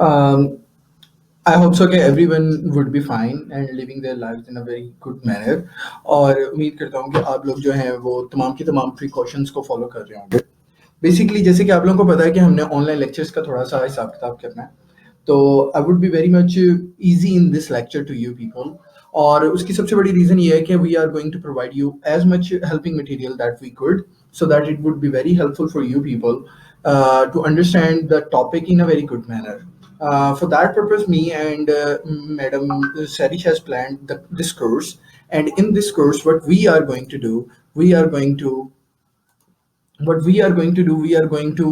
Um, I hope so कि everyone would be fine and living their lives in a very good manner. और उम्मीद करता हूँ कि आप लोग जो हैं वो तमाम की तमाम प्रिकॉशंस को फॉलो कर रहे होंगे. बेसिकली जैसे कि आप लोगों को पता है कि हमने ऑनलाइन लेक्चर्स का थोड़ा सा हिसाब किताब करना है, तो I would be very much easy in this lecture to you people. और उसकी सबसे बड़ी रीज़न ये है कि we are going to provide you as much helping material that we could, so that it would be very helpful for you people to understand the topic in a very good manner. For that purpose, me and Madam Sarish has planned this course. And in this course, what we are going to do, we are going to we are going to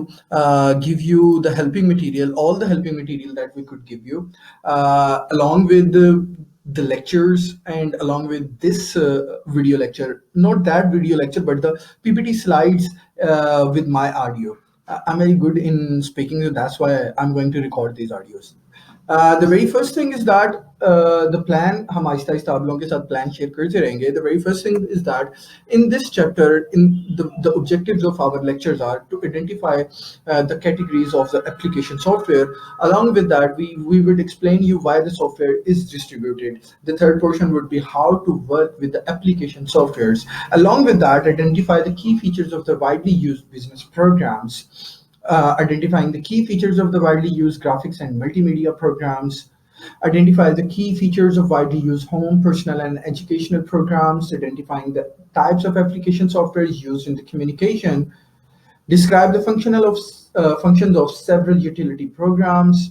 give you the helping material, all the helping material that we could give you, along with the lectures, and along with this video lecture, not that video lecture, but the PPT slides with my audio. I'm very good in speaking, so that's why I'm going to record these audios. The very first thing is that the plan, हम आहिस्ता आहिस्ता आप लोगों के साथ plan share करते रहेंगे. The very first thing is that in this chapter, in the objectives of our lectures are to identify the categories of the application software. Along with that, we would explain you why the software is distributed. The third portion would be how to work with the application softwares. Along with that, identify the key features of the widely used business programs. Identifying the key features of the widely used graphics and multimedia programs, identify the key features of widely used home, personal, and educational programs, identifying the types of application software used in the communication, describe the functions of several utility programs,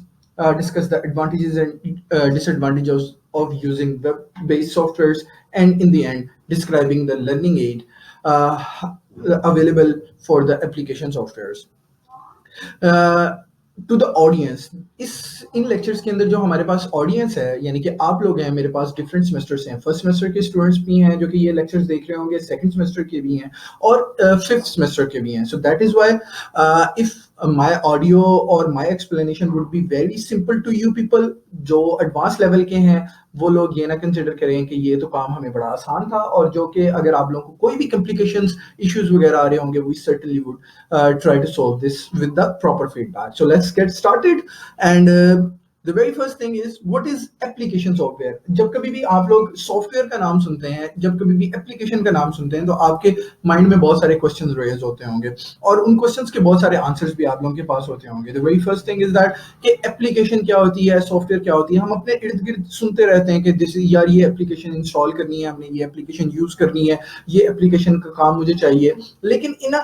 discuss the advantages and disadvantages of using web-based softwares, and in the end, describing the learning aid available for the application softwares. To the audience, इन lectures के अंदर जो हमारे पास audience है, यानी कि आप लोग हैं, मेरे पास डिफरेंट सेमेस्टर्स हैं. फर्स्ट सेमेस्टर के स्टूडेंट्स भी हैं जो कि ये लेक्चर्स देख रहे होंगे, सेकंड सेमेस्टर के भी हैं, और फिफ्थ सेमेस्टर के भी हैं. So that is why if my audio और my explanation would be very simple to you people, जो एडवांस लेवल के हैं वो लोग ये ना कंसिडर करें कि ये तो काम हमें बड़ा आसान था, और जो कि अगर आप लोगों को कोई भी कॉम्प्लिकेशंस इश्यूज वगैरह आ रहे होंगे, we certainly would try to solve this with the proper feedback. So let's get started. And the very first thing is, what is application software? जब कभी भी आप लोग सॉफ्टवेयर का नाम सुनते हैं, जब कभी भी एप्लीकेशन का नाम सुनते हैं, तो आपके माइंड में बहुत सारे क्वेश्चंस रेज होते होंगे, और उन क्वेश्चंस के बहुत सारे आंसर्स भी आप लोगों के पास होते होंगे. The very first thing is that कि एप्लीकेशन क्या होती है, सॉफ्टवेयर क्या होती है. हम अपने इर्द गिर्द सुनते रहते हैं कि दिस यार ये एप्लीकेशन इंस्टॉल करनी है, हमने ये एप्लीकेशन यूज करनी है, ये एप्लीकेशन का काम मुझे चाहिए. लेकिन in a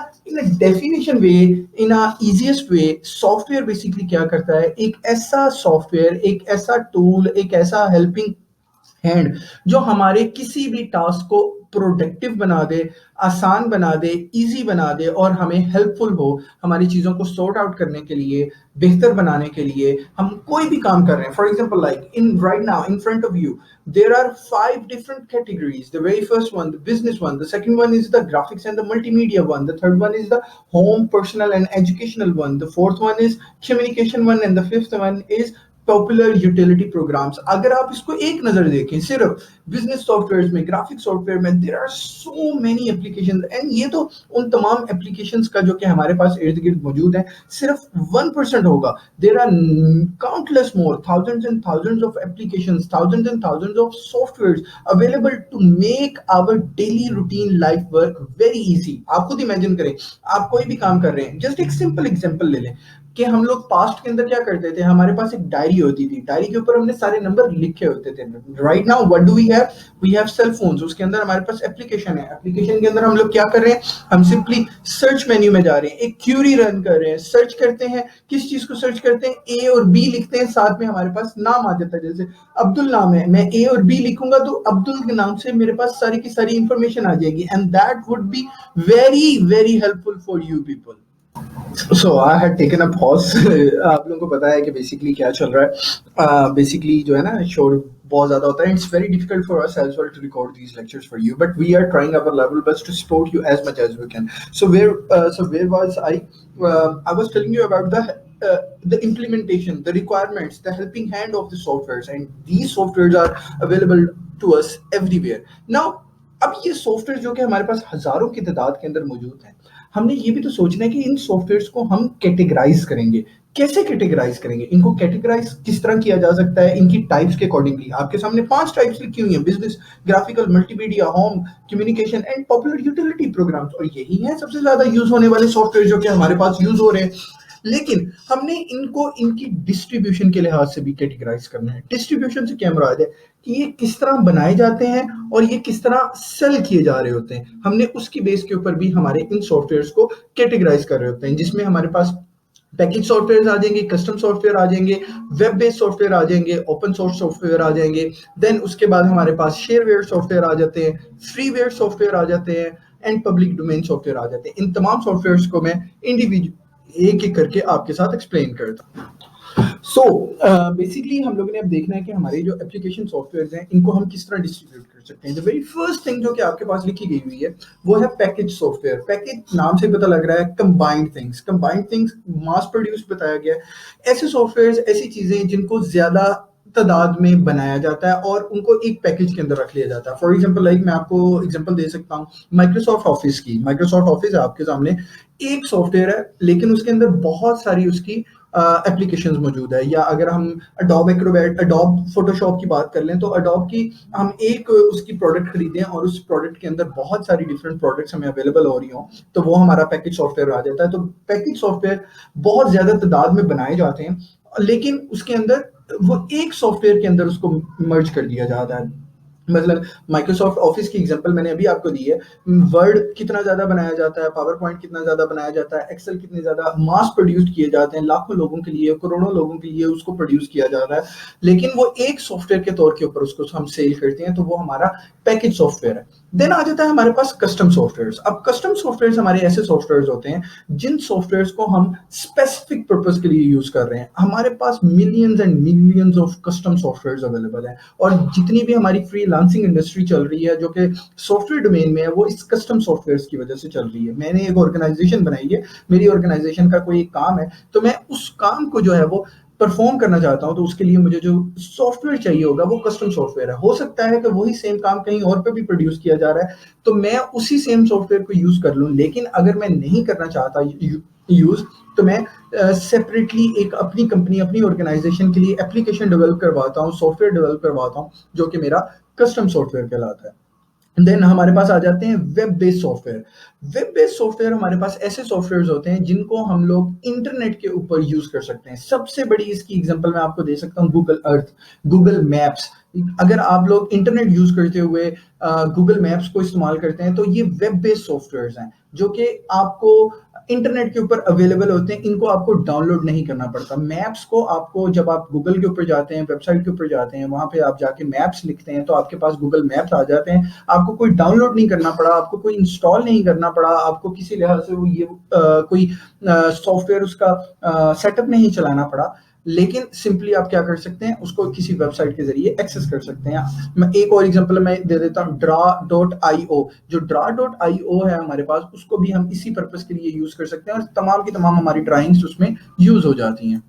definition way, in a easiest way, software basically क्या करता है? एक ऐसा सॉफ्टवेयर, एक ऐसा टूल, एक ऐसा हेल्पिंग हैंड जो हमारे किसी भी टास्क को प्रोडक्टिव बना दे, आसान बना दे, इजी बना दे, और हमें हेल्पफुल हो हमारी चीज़ों को सॉर्ट आउट करने के लिए, बेहतर बनाने के लिए. हम कोई भी काम कर रहे हैं, for example like in right now in front of you there are 5 different categories. The very first one, the business one. The second one is the graphics and the multimedia one. The third one is the home, personal, and educational one. The fourth one is communication one, and the fifth one is popular utility programs. अगर आप इसको एक नजर देखें सिर्फ business software में, graphic software में, there are so many applications. And ये तो उन तमाम एप्लीकेशंस का जो कि हमारे पास इर्द गिर्द मौजूद है सिर्फ 1% होगा. There are countless more, thousands and thousands of applications, thousands and thousands of softwares available to make our daily routine life work very easy. आप खुद इमेजिन करें, आप कोई भी काम कर रहे हैं, जस्ट एक सिंपल एग्जांपल ले लें कि हम लोग पास्ट के अंदर क्या करते थे. हमारे पास एक डायरी होती थी, डायरी के ऊपर हमने सारे नंबर लिखे होते थे. Right now what do we have cell phones. उसके अंदर हमारे पास एप्लीकेशन है. एप्लीकेशन के अंदर हम लोग क्या कर रहे हैं? हम सिंपली सर्च मेन्यू में जा रहे हैं, एक क्यूरी रन कर रहे हैं, सर्च करते हैं. किस चीज को सर्च करते हैं? ए और बी लिखते हैं, साथ में हमारे पास नाम आ जाता है. जैसे अब्दुल नाम है, मैं ए और बी लिखूंगा तो अब्दुल के नाम से मेरे पास सारी की सारी इंफॉर्मेशन आ जाएगी. And that would be very very helpful for you people. So I had taken a pause. आप लोगों को पता है कि बेसिकली क्या चल रहा है. बेसिकली जो है ना, शोर बहुत ज़्यादा होता है. It's very difficult for us as well to record these lectures for you, but we are trying our level best to support you as much as we can. So where was I? I was telling you about the implementation, the requirements, the helping hand of the softwares, and these softwares are available to us everywhere. Now अब ये software जो कि हमारे पास हजारों की तादाद के अंदर मौजूद हैं, हमने ये भी तो सोचना है कि इन सॉफ्टवेयर्स को हम कैटेगराइज करेंगे. कैसे कैटेगराइज करेंगे इनको? कैटेगराइज किस तरह किया जा सकता है इनकी टाइप्स के अकॉर्डिंगली? आपके सामने 5 टाइप्स लिखी हुई हैं: business, graphical, multimedia, home, communication and popular utility programmes. और यही है सबसे ज्यादा यूज होने वाले सॉफ्टवेयर जो कि हमारे पास यूज हो रहे हैं। लेकिन हमने इनको इनकी डिस्ट्रीब्यूशन के लिहाज से भी कैटेगराइज करना है। डिस्ट्रीब्यूशन से क्या मुराद है कि ये किस तरह बनाए जाते हैं और ये किस तरह सेल किए जा रहे होते हैं। हमने उसकी बेस के ऊपर भी हमारे इन सॉफ्टवेयर्स को कैटेगराइज कर रहे होते हैं, जिसमें हमारे पास पैकेज सॉफ्टवेयर आ जाएंगे, कस्टम सॉफ्टवेयर आ जाएंगे, वेब बेस्ड सॉफ्टवेयर आ जाएंगे, ओपन सोर्स सॉफ्टवेयर आ जाएंगे। देन उसके बाद हमारे पास शेयरवेयर सॉफ्टवेयर आ जाते हैं, फ्रीवेयर सॉफ्टवेयर आ जाते हैं एंड पब्लिक डोमेन सॉफ्टवेयर आ जाते हैं। इन तमाम सॉफ्टवेयर्स को मैं इंडिविजुअल एक एक करके आपके साथ एक्सप्लेन करता हूँ। सो बेसिकली हम लोगों ने अब देखना है कि हमारे जो एप्लीकेशन सॉफ्टवेयर हैं इनको हम किस तरह डिस्ट्रीब्यूट कर सकते हैं। द वेरी फर्स्ट थिंग जो कि आपके पास लिखी गई हुई है वो है पैकेज सॉफ्टवेयर। पैकेज नाम से पता लग रहा है कंबाइंड थिंग्स, कंबाइंड थिंग्स मास प्रोड्यूस बताया गया है। ऐसे सॉफ्टवेयर, ऐसी चीजें जिनको ज्यादा तादाद में बनाया जाता है और उनको एक पैकेज के अंदर रख लिया जाता है। फॉर एग्जांपल लाइक मैं आपको एग्जांपल दे सकता हूँ माइक्रोसॉफ्ट ऑफिस की। माइक्रोसॉफ्ट ऑफिस आपके सामने एक सॉफ्टवेयर है, लेकिन उसके अंदर बहुत सारी उसकी एप्लीकेशंस मौजूद है। या अगर हम अडोब एक्रोबैट, अडोब फोटोशॉप की बात कर लें तो अडोब की हम एक उसकी प्रोडक्ट खरीदें और उस प्रोडक्ट के अंदर बहुत सारी डिफरेंट प्रोडक्ट्स हमें अवेलेबल हो रही हो तो वो हमारा पैकेज सॉफ्टवेयर आ जाता है। तो पैकेज सॉफ्टवेयर बहुत ज्यादा तादाद में बनाए जाते हैं, लेकिन उसके अंदर वो एक सॉफ्टवेयर के अंदर उसको मर्ज कर दिया जाता है। मतलब माइक्रोसॉफ्ट ऑफिस की एग्जांपल मैंने अभी आपको दी है। वर्ड कितना ज्यादा बनाया जाता है, पावर पॉइंट कितना ज्यादा बनाया जाता है, एक्सेल कितने ज्यादा मास प्रोड्यूस किए जाते हैं, लाखों लोगों के लिए, करोड़ों लोगों के लिए उसको प्रोड्यूस किया जाता है, लेकिन वो एक सॉफ्टवेयर के तौर के ऊपर उसको हम सेल करते हैं, तो वो हमारा पैकेज सॉफ्टवेयर है। देन आ जाता है हमारे पास कस्टम सॉफ्टवेयर। अब कस्टम सॉफ्टवेयर हमारे ऐसे सॉफ्टवेयर होते हैं जिन सॉफ्टवेयर को हम स्पेसिफिक पर्पज के लिए यूज कर रहे हैं। हमारे पास millions and millions of custom software available है, और जितनी भी हमारी फ्रीलांसिंग इंडस्ट्री चल रही है जो कि सॉफ्टवेयर डोमेन में है, वो इस कस्टम सॉफ्टवेयर की वजह से चल रही है। मैंने एक ऑर्गेनाइजेशन बनाई है, मेरी ऑर्गेनाइजेशन का कोई एक काम है, तो मैं उस काम को जो है वो परफॉर्म करना चाहता हूं, तो उसके लिए मुझे जो सॉफ्टवेयर चाहिए होगा वो कस्टम सॉफ्टवेयर है। हो सकता है कि वही सेम काम कहीं और पे भी प्रोड्यूस किया जा रहा है, तो मैं उसी सेम सॉफ्टवेयर को यूज कर लूं। लेकिन अगर मैं नहीं करना चाहता यूज, तो मैं सेपरेटली एक अपनी कंपनी, अपनी ऑर्गेनाइजेशन के लिए एप्लीकेशन डेवलप करवाता हूँ, सॉफ्टवेयर डेवलप करवाता हूँ, जो कि मेरा कस्टम सॉफ्टवेयर कहलाता है। देन हमारे पास आ जाते हैं web based software. Web based software हमारे पास ऐसे सॉफ्टवेयर होते हैं जिनको हम लोग इंटरनेट के ऊपर यूज कर सकते हैं। सबसे बड़ी इसकी एग्जांपल मैं आपको दे सकता हूँ गूगल अर्थ, गूगल मैप्स। अगर आप लोग इंटरनेट यूज करते हुए गूगल मैप्स को इस्तेमाल करते हैं, तो ये वेब बेस्ड सॉफ्टवेयर हैं जो कि आपको इंटरनेट के ऊपर अवेलेबल होते हैं। इनको आपको डाउनलोड नहीं करना पड़ता। मैप्स को आपको, जब आप गूगल के ऊपर जाते हैं, वेबसाइट के ऊपर जाते हैं, वहां पे आप जाके मैप्स लिखते हैं तो आपके पास गूगल मैप्स आ जाते हैं। आपको कोई डाउनलोड नहीं करना पड़ा, आपको कोई इंस्टॉल नहीं करना पड़ा, आपको किसी लिहाज से ये कोई सॉफ्टवेयर उसका सेटअप नहीं चलाना पड़ा। लेकिन सिंपली आप क्या कर सकते हैं, उसको किसी वेबसाइट के जरिए एक्सेस कर सकते हैं। मैं एक और एग्जांपल मैं दे देता हूँ, draw.io। जो draw.io है हमारे पास, उसको भी हम इसी पर्पस के लिए यूज कर सकते हैं और तमाम की तमाम हमारी ड्राइंग्स उसमें यूज हो जाती हैं।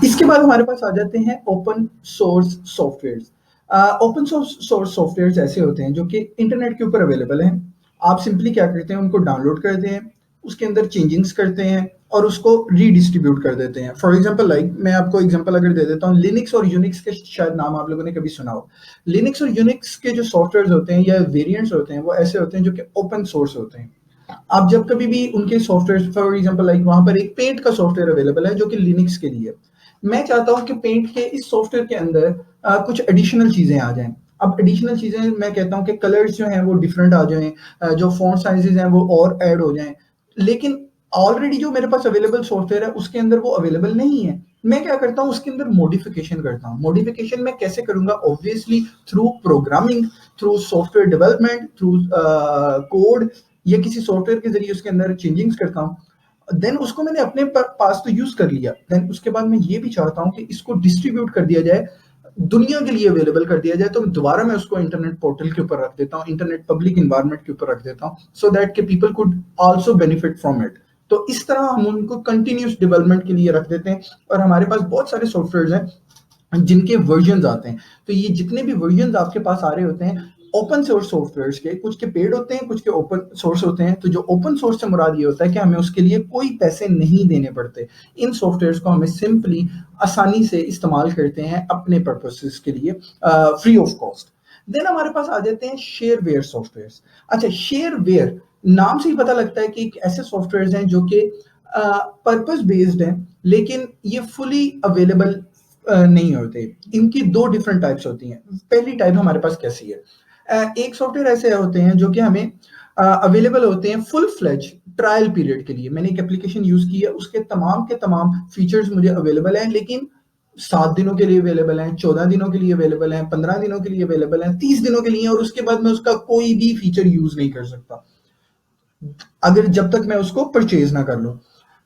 इसके बाद हमारे पास आ जाते हैं open source software. Open source software ऐसे होते हैं जो कि इंटरनेट के ऊपर अवेलेबल हैं। आप सिंपली क्या करते हैं, उनको डाउनलोड करते हैं, उसके अंदर चेंजिंग्स करते हैं और उसको रीडिस्ट्रीब्यूट कर देते हैं। फॉर एग्जांपल लाइक मैं आपको एग्जांपल अगर दे देता हूँ, लिनक्स और यूनिक्स के शायद नाम आप लोगों ने कभी सुना हो। लिनक्स और यूनिक्स के जो सॉफ्टवेयर होते हैं या वेरिएंट्स होते हैं, वो ऐसे होते हैं जो कि ओपन सोर्स होते हैं। आप जब कभी भी उनके सॉफ्टवेयर, फॉर एग्जांपल लाइक वहां पर एक पेंट का सॉफ्टवेयर अवेलेबल है जो कि लिनक्स के लिए। मैं चाहता हूं कि पेंट के इस सॉफ्टवेयर के अंदर कुछ एडिशनल चीजें आ जाएं। अब एडिशनल चीजें मैं कहता हूं कि कलर्स जो हैं वो डिफरेंट आ जाएं, जो फॉन्ट साइजेस हैं वो और ऐड हो जाएं। लेकिन ऑलरेडी जो मेरे पास अवेलेबल सॉफ्टवेयर है उसके अंदर वो अवेलेबल नहीं है। मैं क्या करता हूं, उसके अंदर मॉडिफिकेशन करता हूं। मॉडिफिकेशन मैं कैसे करूंगा? Obviously through programming, through software development, through code, या किसी सॉफ्टवेयर के जरिए उसके अंदर चेंजिंग्स करता हूं। देन उसको मैंने अपने पास तो यूज कर लिया। देन उसके बाद मैं ये भी चाहता हूं कि इसको डिस्ट्रीब्यूट कर दिया जाए, दुनिया के लिए अवेलेबल कर दिया जाए। तो दोबारा मैं उसको इंटरनेट पोर्टल के ऊपर रख देता हूँ, इंटरनेट पब्लिक इन्वायरमेंट के ऊपर रख देता हूँ, सो दैट के people could also benefit from it. तो इस तरह हम उनको कंटिन्यूस डेवलपमेंट के लिए रख देते हैं। और हमारे पास बहुत सारे सॉफ्टवेयर हैं जिनके वर्जन आते हैं। तो ये जितने भी वर्जन आपके पास आ रहे होते हैं, ओपन सोर्स सॉफ्टवेयर्स के कुछ के पेड होते हैं, कुछ के ओपन सोर्स होते हैं। तो जो ओपन सोर्स से मुराद ये होता है कि हमें उसके लिए कोई पैसे नहीं देने पड़ते। इन सॉफ्टवेयर्स को हमें सिंपली आसानी से इस्तेमाल करते हैं अपने पर्पसेस के लिए फ्री ऑफ कॉस्ट। देन हमारे पास आ जाते हैं शेयरवेयर सॉफ्टवेयर्स। अच्छा, शेयरवेयर नाम से ही पता लगता है कि ऐसे सॉफ्टवेयर्स हैं जो कि पर्पस बेस्ड हैं, लेकिन ये फुली अवेलेबल नहीं होते। इनकी दो डिफरेंट टाइप्स होती हैं। पहली टाइप हमारे पास कैसी है, एक सॉफ्टवेयर ऐसे होते हैं जो कि हमें अवेलेबल होते हैं फुल फ्लेज ट्रायल पीरियड के लिए। मैंने एक एप्लीकेशन यूज की है, उसके तमाम के तमाम फीचर्स मुझे अवेलेबल हैं, लेकिन 7 दिनों के लिए अवेलेबल हैं, 14 दिनों के लिए अवेलेबल हैं, 15 दिनों के लिए अवेलेबल हैं, 30 दिनों के लिए, और उसके बाद मैं उसका कोई भी फीचर यूज नहीं कर सकता अगर जब तक मैं उसको परचेज ना कर लूं।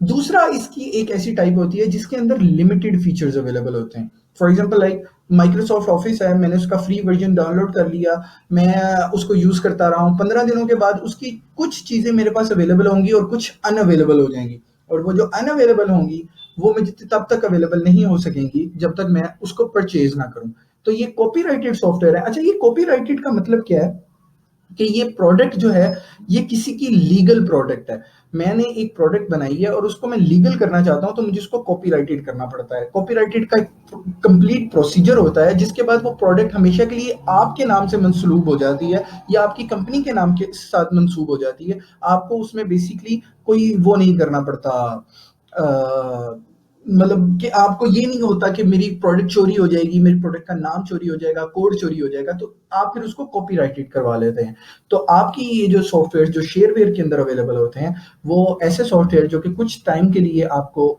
दूसरा, इसकी एक ऐसी टाइप होती है जिसके अंदर लिमिटेड फीचर्स अवेलेबल होते हैं। For example like Microsoft office है, मैंने उसका फ्री वर्जन डाउनलोड कर लिया, मैं उसको यूज करता रहा हूँ। 15 दिनों के बाद उसकी कुछ चीजें मेरे पास अवेलेबल होंगी और कुछ अनअवेलेबल हो जाएंगी, और वो जो अनअवेलेबल होंगी वो मुझे तब तक अवेलेबल नहीं हो सकेंगी जब तक मैं उसको परचेज ना करूं। तो ये कॉपीराइटेड सॉफ्टवेयर है। अच्छा, ये कॉपीराइटेड का मतलब क्या है कि ये प्रोडक्ट जो है ये किसी की लीगल प्रोडक्ट है। मैंने एक प्रोडक्ट बनाई है और उसको मैं लीगल करना चाहता हूं, तो मुझे उसको कॉपीराइटेड करना पड़ता है। कॉपीराइटेड का एक कंप्लीट प्रोसीजर होता है जिसके बाद वो प्रोडक्ट हमेशा के लिए आपके नाम से मंसूब हो जाती है या आपकी कंपनी के नाम के साथ मंसूब हो जाती है। आपको उसमें बेसिकली कोई वो नहीं करना पड़ता, मतलब कि आपको ये नहीं होता कि मेरी प्रोडक्ट चोरी हो जाएगी, मेरी प्रोडक्ट का नाम चोरी हो जाएगा, कोड चोरी हो जाएगा, तो आप फिर उसको कॉपीराइटेड करवा लेते हैं। तो आपकी ये जो सॉफ्टवेयर जो शेयरवेयर के अंदर अवेलेबल होते हैं, वो ऐसे सॉफ्टवेयर जो कि कुछ टाइम के लिए आपको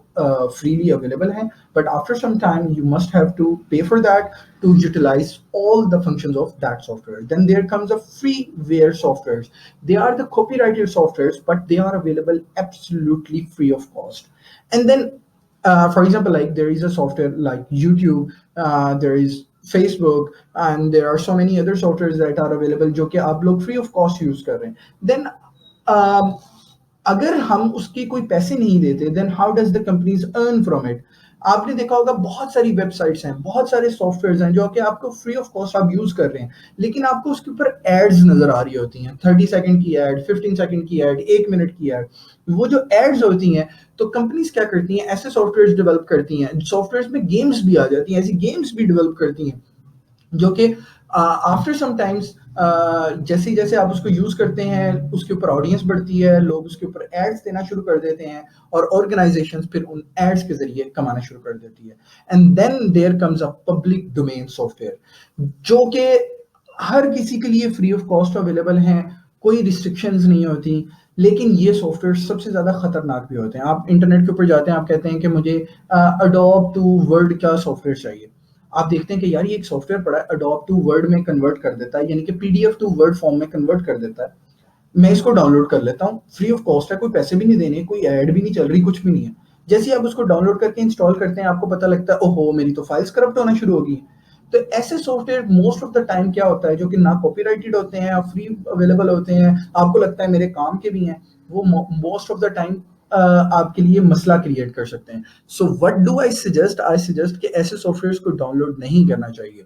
फ्रीली अवेलेबल हैं, but after some time you must have to pay for that to utilize all the functions of that software. Then there comes a freeware softwares. They are the copyrighted softwares, but they are available absolutely free of cost. And then for example, like there is a software like YouTube, there is Facebook, and there are so many other softwares that are available जो कि आप लोग free of cost use कर रहे हैं। Then अगर हम उसकी कोई पैसे नहीं देते, then how does the companies earn from it? आपने देखा होगा बहुत सारी वेबसाइट्स हैं, बहुत सारे सॉफ्टवेयर्स हैं जो कि आपको फ्री ऑफ कॉस्ट आप यूज कर रहे हैं, लेकिन आपको उसके ऊपर एड्स नजर आ रही होती हैं। 30 सेकंड की एड, 15 सेकंड की एड, 1 मिनट की एड। वो जो एड्स होती हैं, तो कंपनीज क्या करती हैं, ऐसे सॉफ्टवेयर डेवलप करती हैं, सॉफ्टवेयर में गेम्स भी आ जाती हैं, ऐसी गेम्स भी डेवलप करती हैं जो कि आफ्टर सम टाइम्स जैसे जैसे आप उसको यूज करते हैं, उसके ऊपर ऑडियंस बढ़ती है, लोग उसके ऊपर एड्स देना शुरू कर देते हैं, और ऑर्गेनाइजेशंस फिर उन एड्स के जरिए कमाना शुरू कर देती है। And then there comes a public domain software जो कि हर किसी के लिए फ्री ऑफ कॉस्ट अवेलेबल हैं, कोई रिस्ट्रिक्शंस नहीं होती। लेकिन ये सॉफ्टवेयर सबसे ज्यादा खतरनाक भी होते हैं। आप इंटरनेट के ऊपर जाते हैं, आप कहते हैं कि मुझे अडोब टू वर्ड का सॉफ्टवेयर चाहिए। आप देखते हैं कि यार ये एक सॉफ्टवेयर पड़ा है, अडोब टू वर्ड में कन्वर्ट कर देता है, यानी कि पीडीएफ टू वर्ड फॉर्म में कन्वर्ट कर देता है। मैं इसको डाउनलोड कर लेता हूँ, फ्री ऑफ कॉस्ट है, कोई पैसे भी नहीं देने, कोई ऐड भी नहीं चल रही, कुछ भी नहीं है। जैसे ही आप उसको डाउनलोड करके इंस्टॉल करते हैं, आपको पता लगता है ओहो मेरी तो फाइल्स करप्ट होना शुरू होगी। तो ऐसे software most of the time क्या होता है, जो कि ना कॉपीराइटेड होते हैं, फ्री अवेलेबल होते हैं, आपको लगता है मेरे काम के भी हैं, वो मोस्ट ऑफ द टाइम आपके लिए मसला क्रिएट कर सकते हैं। So what do I suggest, I suggest कि ऐसे सॉफ्टवेयर्स को डाउनलोड नहीं करना चाहिए।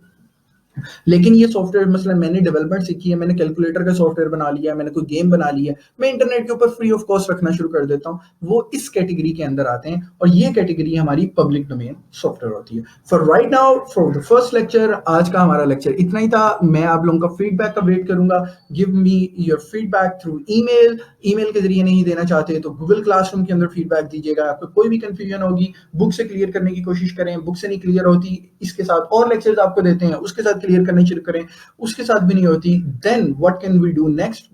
लेकिन ये सॉफ्टवेयर मसलन मैंने डेवलपमेंट सीखी है, मैंने कैलकुलेटर का सॉफ्टवेयर बना लिया, मैंने कोई गेम बना ली है, मैं इंटरनेट के ऊपर फ्री ऑफ कॉस्ट रखना शुरू कर देता हूँ, वो इस कैटेगरी के अंदर आते हैं, और ये कैटेगरी हमारी पब्लिक डोमेन सॉफ्टवेयर होती है। For right now, for the first lecture, आज का हमारा लेक्चर इतना ही था। मैं आप लोगों का फीडबैक का वेट करूंगा। Give me your feedback through email. Email के जरिए नहीं देना चाहते तो गूगल क्लासरूम के अंदर फीडबैक दीजिएगा। आपको कोई भी कंफ्यूजन होगी, बुक से क्लियर करने की कोशिश करें, बुक से नहीं क्लियर होती, इसके साथ और लेक्चर्स आपको देते हैं, उसके साथ क्लियर करने शुरू करें, उसके साथ भी नहीं होती, then what can we do next?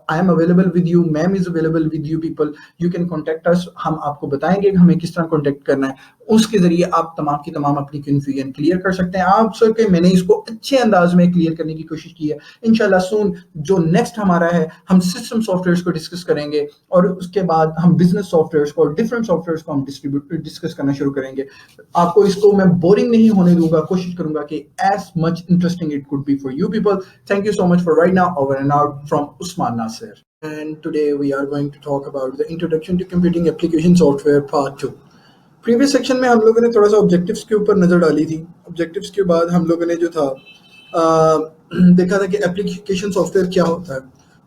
I am available with you, ma'am is available with you people, you can contact us। हम आपको बताएंगे कि हमें किस तरह कॉन्टेक्ट करना है, उसके जरिए आप तमाम की तमाम अपनी कंफ्यूजन क्लियर कर सकते हैं। आप सबके मैंने इसको अच्छे अंदाज में क्लियर करने की कोशिश की है। इंशाल्लाह सून जो नेक्स्ट हमारा है, हम सिस्टम सॉफ्टवेयर्स को डिस्कस करेंगे, और उसके बाद हम बिजनेस सॉफ्टवेयर्स को और डिफरेंट सॉफ्टवेयर्स को हम डिस्कस करना शुरू करेंगे। आपको इसको मैं बोरिंग नहीं होने दूंगा, कोशिश करूंगा कि as much interesting it could be for you people. Thank you so much for right now. Over and out from Usman Nasir. And today we are going to talk about the Introduction to Computing Application Software Part 2. Previous section में हम लोगों ने थोड़ा सा objectives के ऊपर नज़र डाली थी। ऑब्जेक्टिव्स के बाद हम लोगों ने जो था देखा था कि एप्लीकेशन सॉफ्टवेयर क्या होता है।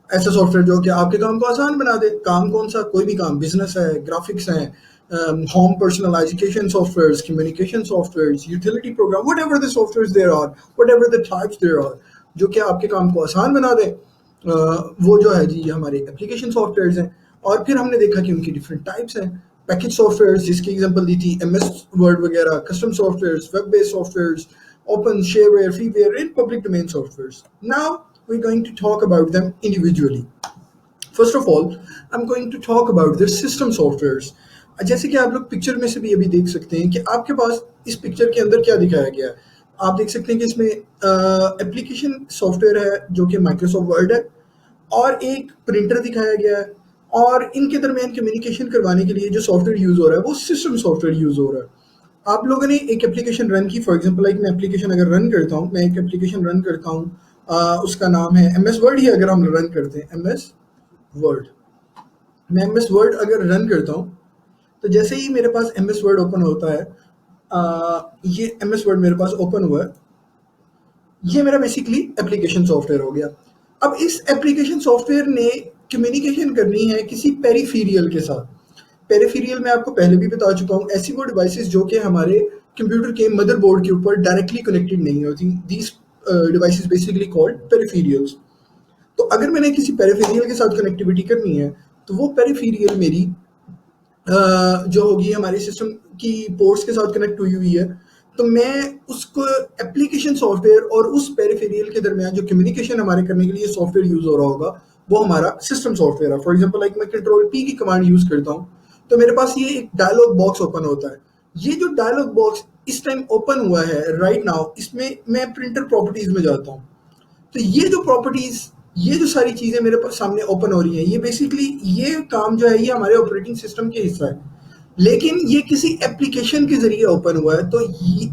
ऐसा सॉफ्टवेयर जो कि आपके काम को आसान बना दे। काम कौन सा? कोई भी काम, बिजनेस है, ग्राफिक्स है, home personal education software, communication software, utility program, whatever the software there are, whatever the types there are, जो कि आपके काम को आसान बना दे, वो जो है जी ये हमारे एप्लीकेशन सॉफ्टवेयर हैं। और फिर हमने देखा कि उनकी डिफरेंट टाइप्स हैं। पैकेज सॉफ्टवेयर, जिसकी एग्जांपल दी थी एमएस वर्ड वगैरह, custom software, web based software, open, shareware, freeware, and public domain softwares. Now we're going to talk about them individually. First of all, I'm going to talk about their system softwares. जैसे कि आप लोग picture में से भी अभी देख सकते हैं कि आपके पास इस पिक्चर के अंदर क्या दिखाया गया है। आप देख सकते हैं कि इसमें एप्लीकेशन सॉफ्टवेयर है जो कि माइक्रोसॉफ्ट वर्ड है, और एक प्रिंटर दिखाया गया है, और इनके दरमियान कम्युनिकेशन करवाने के लिए जो सॉफ्टवेयर यूज हो रहा है वो सिस्टम सॉफ्टवेयर यूज हो रहा है। आप लोगों ने एक एप्लीकेशन रन की, फॉर एग्जांपल लाइक मैं एप्लीकेशन अगर रन करता हूँ, मैं एक एप्लीकेशन रन करता हूँ, उसका नाम है एमएस वर्ड ही अगर हम रन करते हैं एमएस वर्ड, मैं एमएस वर्ड अगर रन करता हूँ तो जैसे ही मेरे पास एमएस वर्ड ओपन होता है, ये एमएस वर्ड मेरे पास ओपन हुआ है, ये मेरा बेसिकली एप्लीकेशन सॉफ्टवेयर हो गया। अब इस एप्लीकेशन सॉफ्टवेयर ने कम्युनिकेशन करनी है किसी पेरिफेरियल के साथ। पेरिफेरियल मैं आपको पहले भी बता चुका हूँ, ऐसी वो डिवाइसेस जो कि हमारे कंप्यूटर के मदरबोर्ड के ऊपर डायरेक्टली कनेक्टेड नहीं होती, दीज डिवाइसेस बेसिकली कॉल्ड पेरिफेरियल्स। तो अगर मैंने किसी पेरिफेरियल के साथ कनेक्टिविटी करनी है तो वो पेरिफेरियल मेरी जो होगी हमारे सिस्टम की पोर्ट्स के साथ कनेक्ट हुई हुई है, तो मैं उसको एप्लीकेशन सॉफ्टवेयर और उस पेरिफेरियल के दरमियान जो कम्युनिकेशन हमारे करने के लिए सॉफ्टवेयर यूज हो रहा होगा वो हमारा सिस्टम सॉफ्टवेयर है। फॉर एग्जांपल लाइक मैं कंट्रोल पी की कमांड यूज करता हूँ तो मेरे पास ये एक डायलॉग बॉक्स ओपन होता है। ये जो डायलॉग बॉक्स इस टाइम ओपन हुआ है राइट नाउ, इसमें मैं प्रिंटर प्रॉपर्टीज में जाता हूँ, तो ये जो प्रॉपर्टीज, ये जो सारी चीजें मेरे सामने ओपन हो रही हैं, ये बेसिकली ये काम जो है ये हमारे ऑपरेटिंग सिस्टम के हिस्सा है, लेकिन ये किसी एप्लीकेशन के जरिए ओपन हुआ है। तो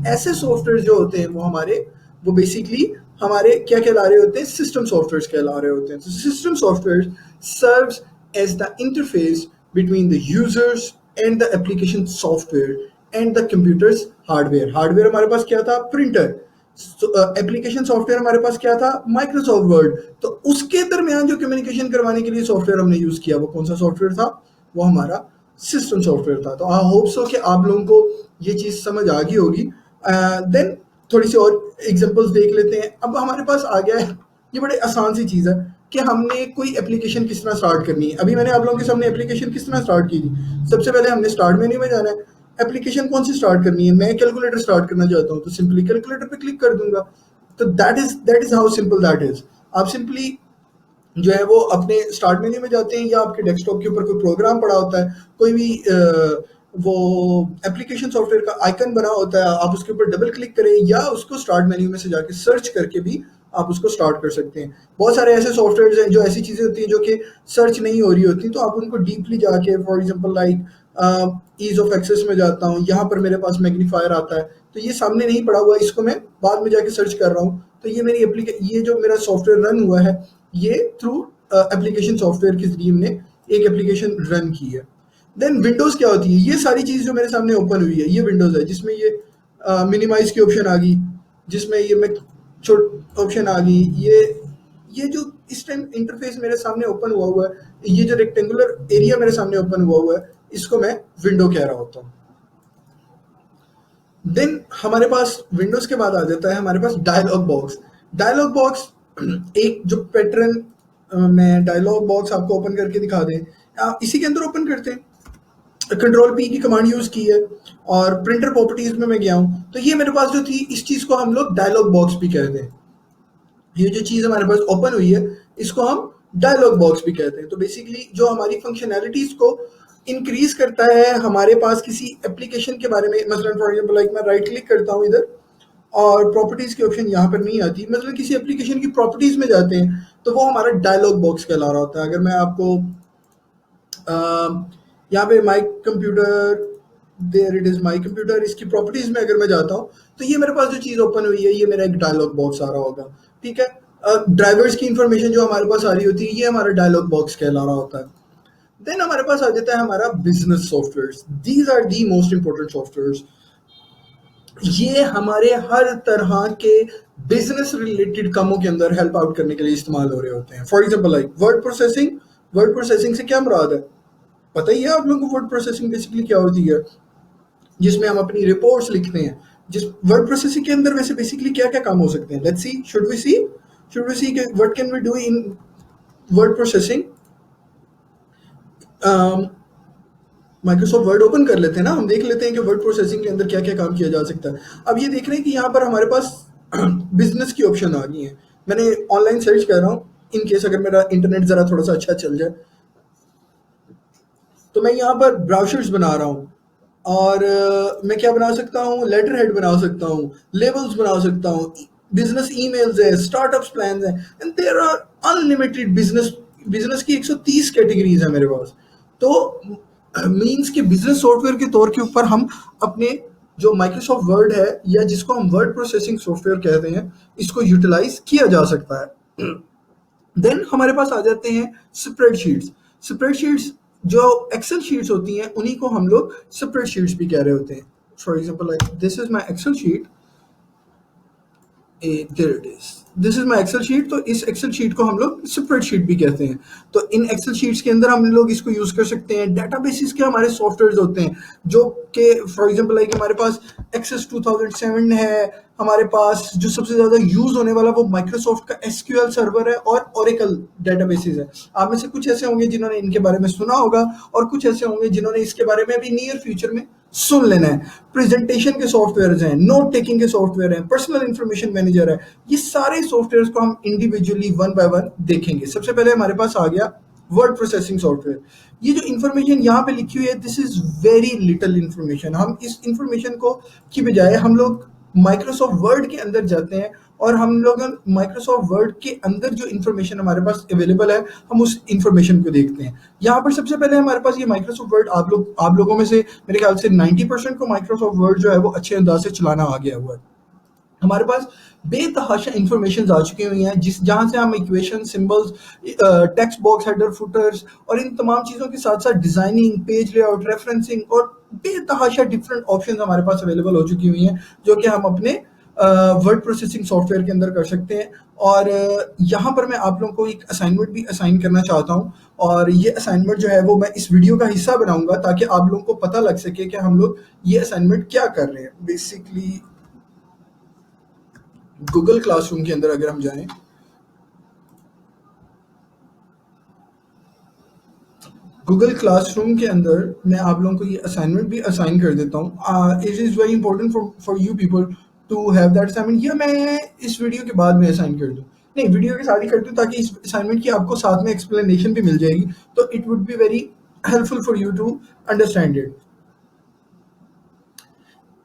ऐसे सॉफ्टवेयर जो होते हैं वो हमारे, वो बेसिकली हमारे क्या कहला रहे होते हैं? सिस्टम सॉफ्टवेयर कहला रहे होते हैं। तो system software serves as the interface between the users and the application software and the computers hardware. Hardware हमारे पास क्या था? प्रिंटर। एप्लीकेशन सॉफ्टवेयर हमारे पास क्या था? Microsoft word. तो उसके दरमियान जो कम्युनिकेशन करवाने के लिए सॉफ्टवेयर हमने यूज किया वो कौन सा सॉफ्टवेयर था? वो हमारा सिस्टम सॉफ्टवेयर था। तो आई होप सो कि आप लोगों को ये चीज समझ आ गई होगी। देन थोड़ी सी और एग्जांपल्स देख लेते हैं। अब हमारे पास आ गया है, ये बड़े आसान सी चीज है कि हमने कोई एप्लीकेशन किस तरह स्टार्ट करनी है। अभी मैंने आप लोगों के सामने एप्लीकेशन किस तरह स्टार्ट की थी। सबसे पहले हमने स्टार्ट मेन्यू में जाना है, एप्लीकेशन कौन सी स्टार्ट करनी है। मैं कैलकुलेटर स्टार्ट करना चाहता हूँ तो सिंपली कैलकुलेटर पे क्लिक कर दूंगा। तो that is how simple that is. आप सिंपली जो है वो अपने स्टार्ट मेन्यू में जाते हैं, या आपके डेस्कटॉप के ऊपर कोई प्रोग्राम पड़ा होता है, कोई भी वो एप्लीकेशन सॉफ्टवेयर का आइकन बना होता है, आप उसके ऊपर डबल क्लिक करें या उसको स्टार्ट मेन्यू में से जाके सर्च करके भी आप उसको स्टार्ट कर सकते हैं। बहुत सारे ऐसे सॉफ्टवेयर हैं जो ऐसी चीज़ें होती हैं जो कि सर्च नहीं हो रही होती, तो आप उनको डीपली जाके, for example like ease of access में जाता हूँ, यहाँ पर मेरे पास मैग्नीफायर आता है, तो ये सामने नहीं पड़ा हुआ, इसको मैं बाद में जाके सर्च कर रहा हूँ, तो ये मेरी ये जो मेरा सॉफ्टवेयर रन हुआ है ये थ्रू एप्लीकेशन सॉफ्टवेयर के जरिए हमने एक एप्लीकेशन रन की है। देन विंडोज क्या होती है? ये सारी चीज जो मेरे सामने ओपन हुई है ये विंडोज है, जिसमें ये मिनिमाइज की ऑप्शन आ गई, जिसमें ये मैं छोट ऑप्शन आ गई, ये जो इस टाइम इंटरफेस मेरे सामने ओपन हुआ है, ये जो रेक्टेंगुलर एरिया मेरे सामने ओपन हुआ है, इसको मैं विंडो कह रहा होता हूँ। देन हमारे पास विंडोज के बाद आ जाता है हमारे पास डायलॉग बॉक्स। डायलॉग बॉक्स एक जो पैटर्न, मैं डायलॉग बॉक्स आपको ओपन करके दिखा दें, इसी के अंदर ओपन करते हैं। कंट्रोल पी की कमांड यूज की है और प्रिंटर प्रॉपर्टीज में मैं गया हूं, तो ये मेरे पास जो थी, इस चीज को हम लोग डायलॉग बॉक्स भी कहते हैं। ये जो चीज हमारे पास ओपन हुई है इसको हम डायलॉग बॉक्स भी कहते हैं। तो बेसिकली जो हमारी फंक्शनैलिटीज को इंक्रीज करता है हमारे पास किसी एप्लीकेशन के बारे में, मतलब फॉर एग्जांपल लाइक मैं राइट क्लिक करता हूँ इधर और प्रॉपर्टीज की ऑप्शन यहाँ पर नहीं आती, मतलब किसी एप्लीकेशन की प्रॉपर्टीज में जाते हैं तो वो हमारा डायलॉग बॉक्स कहला रहा होता है। अगर मैं आपको यहाँ पे my computer, there it is my computer, इसकी प्रॉपर्टीज में अगर मैं जाता हूँ तो ये मेरे पास जो चीज ओपन हुई है ये मेरा एक डायलॉग बॉक्स आ रहा होगा, ठीक है। ड्राइवर्स की इंफॉर्मेशन जो हमारे पास आ रही होती है ये हमारा डायलॉग बॉक्स कहला रहा होता है। देन हमारे पास आ जाता है हमारा business software. These are the most important software. ये हमारे हर तरह के बिजनेस रिलेटेड कामों के अंदर हेल्प आउट करने के लिए इस्तेमाल हो रहे होते हैं। For example like word processing से क्या मुराद है? पता ही है आप लोगों को वर्ड प्रोसेसिंग बेसिकली क्या होती है, जिसमें हम अपनी रिपोर्ट्स लिखते हैं। जिस वर्ड प्रोसेसिंग के अंदर वैसे बेसिकली क्या-क्या काम हो सकते हैं? Let's see, should we see what can we do in word processing. Microsoft Word open कर लेते हैं ना, हम देख लेते हैं कि वर्ड प्रोसेसिंग के अंदर क्या-क्या काम किया जा सकता है। अब ये देख रहे हैं कि यहाँ पर हमारे पास बिज़नेस की ऑप्शन आ गई है। मैंने ऑनलाइन सर्च कर रहा हूँ, इन केस अगर मेरा इंटरनेट ज़रा थोड़ा-सा अच्छा चल जाए। तो मैं यहाँ पर ब्राउज़र्स बना रहा हूँ और मैं क्या बना सकता हूँ, लेटर हेड बना सकता हूँ, लेबल्स बना सकता हूँ, बिज़नेस ईमेल्स है, स्टार्टअप्स प्लान्स हैं, and there are unlimited business की 130 कैटेगरीज़ हैं मेरे पास। तो मीन्स कि बिज़नेस सॉफ्टवेयर के तौर के ऊपर हम अपने जो माइक्रोसॉफ्ट वर्ड है या जिसको हम वर्ड प्रोसेसिंग सॉफ्टवेयर कहते हैं, इसको यूटिलाइज़ किया जा सकता है। देन हमारे पास आ जाते हैं स्प्रेडशीट्स जो एक्सेल शीट्स होती हैं, उन्हीं को हम लोग स्प्रेडशीट्स भी कह रहे होते हैं। For example like this is my Excel sheet, there it is, this is my Excel sheet. तो इस एक्सेल शीट को हम लोग स्प्रेडशीट भी कहते हैं। तो इन एक्सेल शीट्स के अंदर हम लोग इसको यूज कर सकते हैं। डेटाबेसेस के हमारे सॉफ्टवेयर होते हैं जो कि फॉर एग्जांपल लाइक हमारे पास एक्सेस 2007 है, हमारे पास जो सबसे ज़्यादा यूज़ होने वाला वो माइक्रोसॉफ्ट का एसक्यूएल सर्वर है और ओरेकल डेटाबेसेस है। आप में से कुछ ऐसे होंगे जिन्होंने इनके बारे में सुना होगा और कुछ ऐसे होंगे जिन्होंने इसके बारे में अभी नियर फ्यूचर में सुन लेना है। प्रेजेंटेशन के सॉफ्टवेयर हैं, नोट टेकिंग के सॉफ्टवेयर हैं, पर्सनल इंफॉर्मेशन मैनेजर है। ये सारे सॉफ्टवेयर को हम इंडिविजुअली वन बाय वन देखेंगे। सबसे पहले हमारे पास आ गया वर्ड प्रोसेसिंग सॉफ्टवेयर। ये जो इन्फॉर्मेशन यहाँ पे लिखी हुई है, this is very little information. हम इस इन्फॉर्मेशन को की बजाय हम लोग माइक्रोसॉफ्ट वर्ड के अंदर जाते हैं और हम लोग माइक्रोसॉफ्ट वर्ड के अंदर जो इन्फॉर्मेशन हमारे पास अवेलेबल है, हम उस इन्फॉर्मेशन को देखते हैं। यहाँ पर सबसे पहले हमारे पास ये माइक्रोसॉफ्ट वर्ड, आप लोगों में से मेरे ख्याल से 90% को माइक्रोसॉफ्ट वर्ड जो है वो अच्छे अंदाज से चलाना आ गया हुआ है। हमारे पास बेतहाशा इंफॉर्मेशन आ चुकी हुई हैं, जिस जहाँ से हम equation, symbols, text box, header, putters और इन तमाम चीज़ों के साथ साथ डिज़ाइनिंग, पेज लेआउट, रेफरेंसिंग और बेतहाशा डिफरेंट ऑप्शंस हमारे पास अवेलेबल हो चुकी हुई हैं, जो कि हम अपने वर्ड प्रोसेसिंग सॉफ्टवेयर के अंदर कर सकते हैं। और यहाँ पर मैं आप लोगों को एक असाइनमेंट भी असाइन करना चाहता हूँ, और ये असाइनमेंट जो है वो मैं इस वीडियो का हिस्सा बनाऊंगा ताकि आप लोगों को पता लग सके कि हम लोग ये असाइनमेंट क्या कर रहे हैं। बेसिकली गूगल क्लासरूम के अंदर अगर हम जाएं, गूगल क्लासरूम के अंदर मैं आप लोगों को ये असाइनमेंट भी असाइन कर देता हूँ। It is very important for you people to have that assignment, या मैं इस वीडियो के बाद में असाइन कर दूँ? नहीं, वीडियो के साथ ही कर दूँ ताकि इस असाइनमेंट की आपको साथ में एक्सप्लेनेशन भी मिल जाएगी, तो it would be very helpful for you to understand it.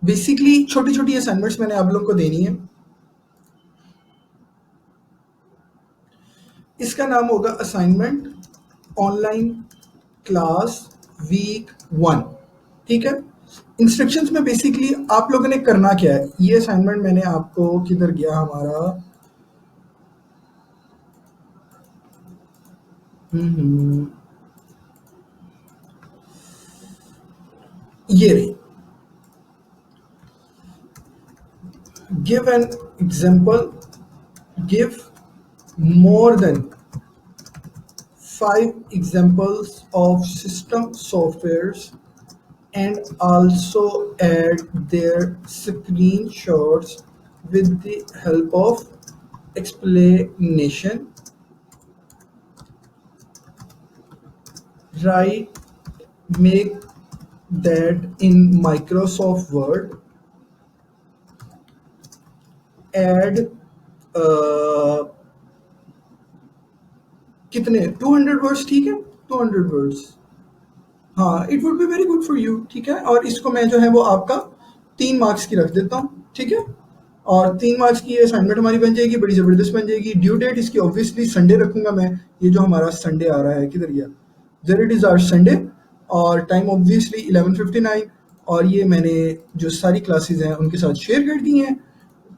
Basically छोटी छोटी असाइनमेंट्स मैंने आप लोगों को देनी है। इसका नाम होगा असाइनमेंट ऑनलाइन क्लास वीक 1, ठीक है। इंस्ट्रक्शंस में बेसिकली आप लोगों ने करना क्या है, ये असाइनमेंट मैंने आपको, किधर गया हमारा, ये रही। Give an example, give more than 5 examples of system softwares and also add their screenshots with the help of explanation. Write, make that in Microsoft Word, add कितने 200 वर्ड्स, ठीक है, 200 वर्ड्स, हाँ, it would be very good for you, ठीक है। और इसको मैं जो है वो आपका 3 मार्क्स की रख देता हूँ, ठीक है। और 3 मार्क्स की ये असाइनमेंट हमारी बन जाएगी, बड़ी ज़बरदस्त बन जाएगी। ड्यू डेट इसकी ऑब्वियसली संडे रखूंगा मैं। ये जो हमारा संडे आ रहा है, किधर गया, there it is our Sunday, और टाइम ऑब्वियसली 11:59, और ये मैंने जो सारी क्लासेस हैं उनके साथ शेयर कर दी हैं।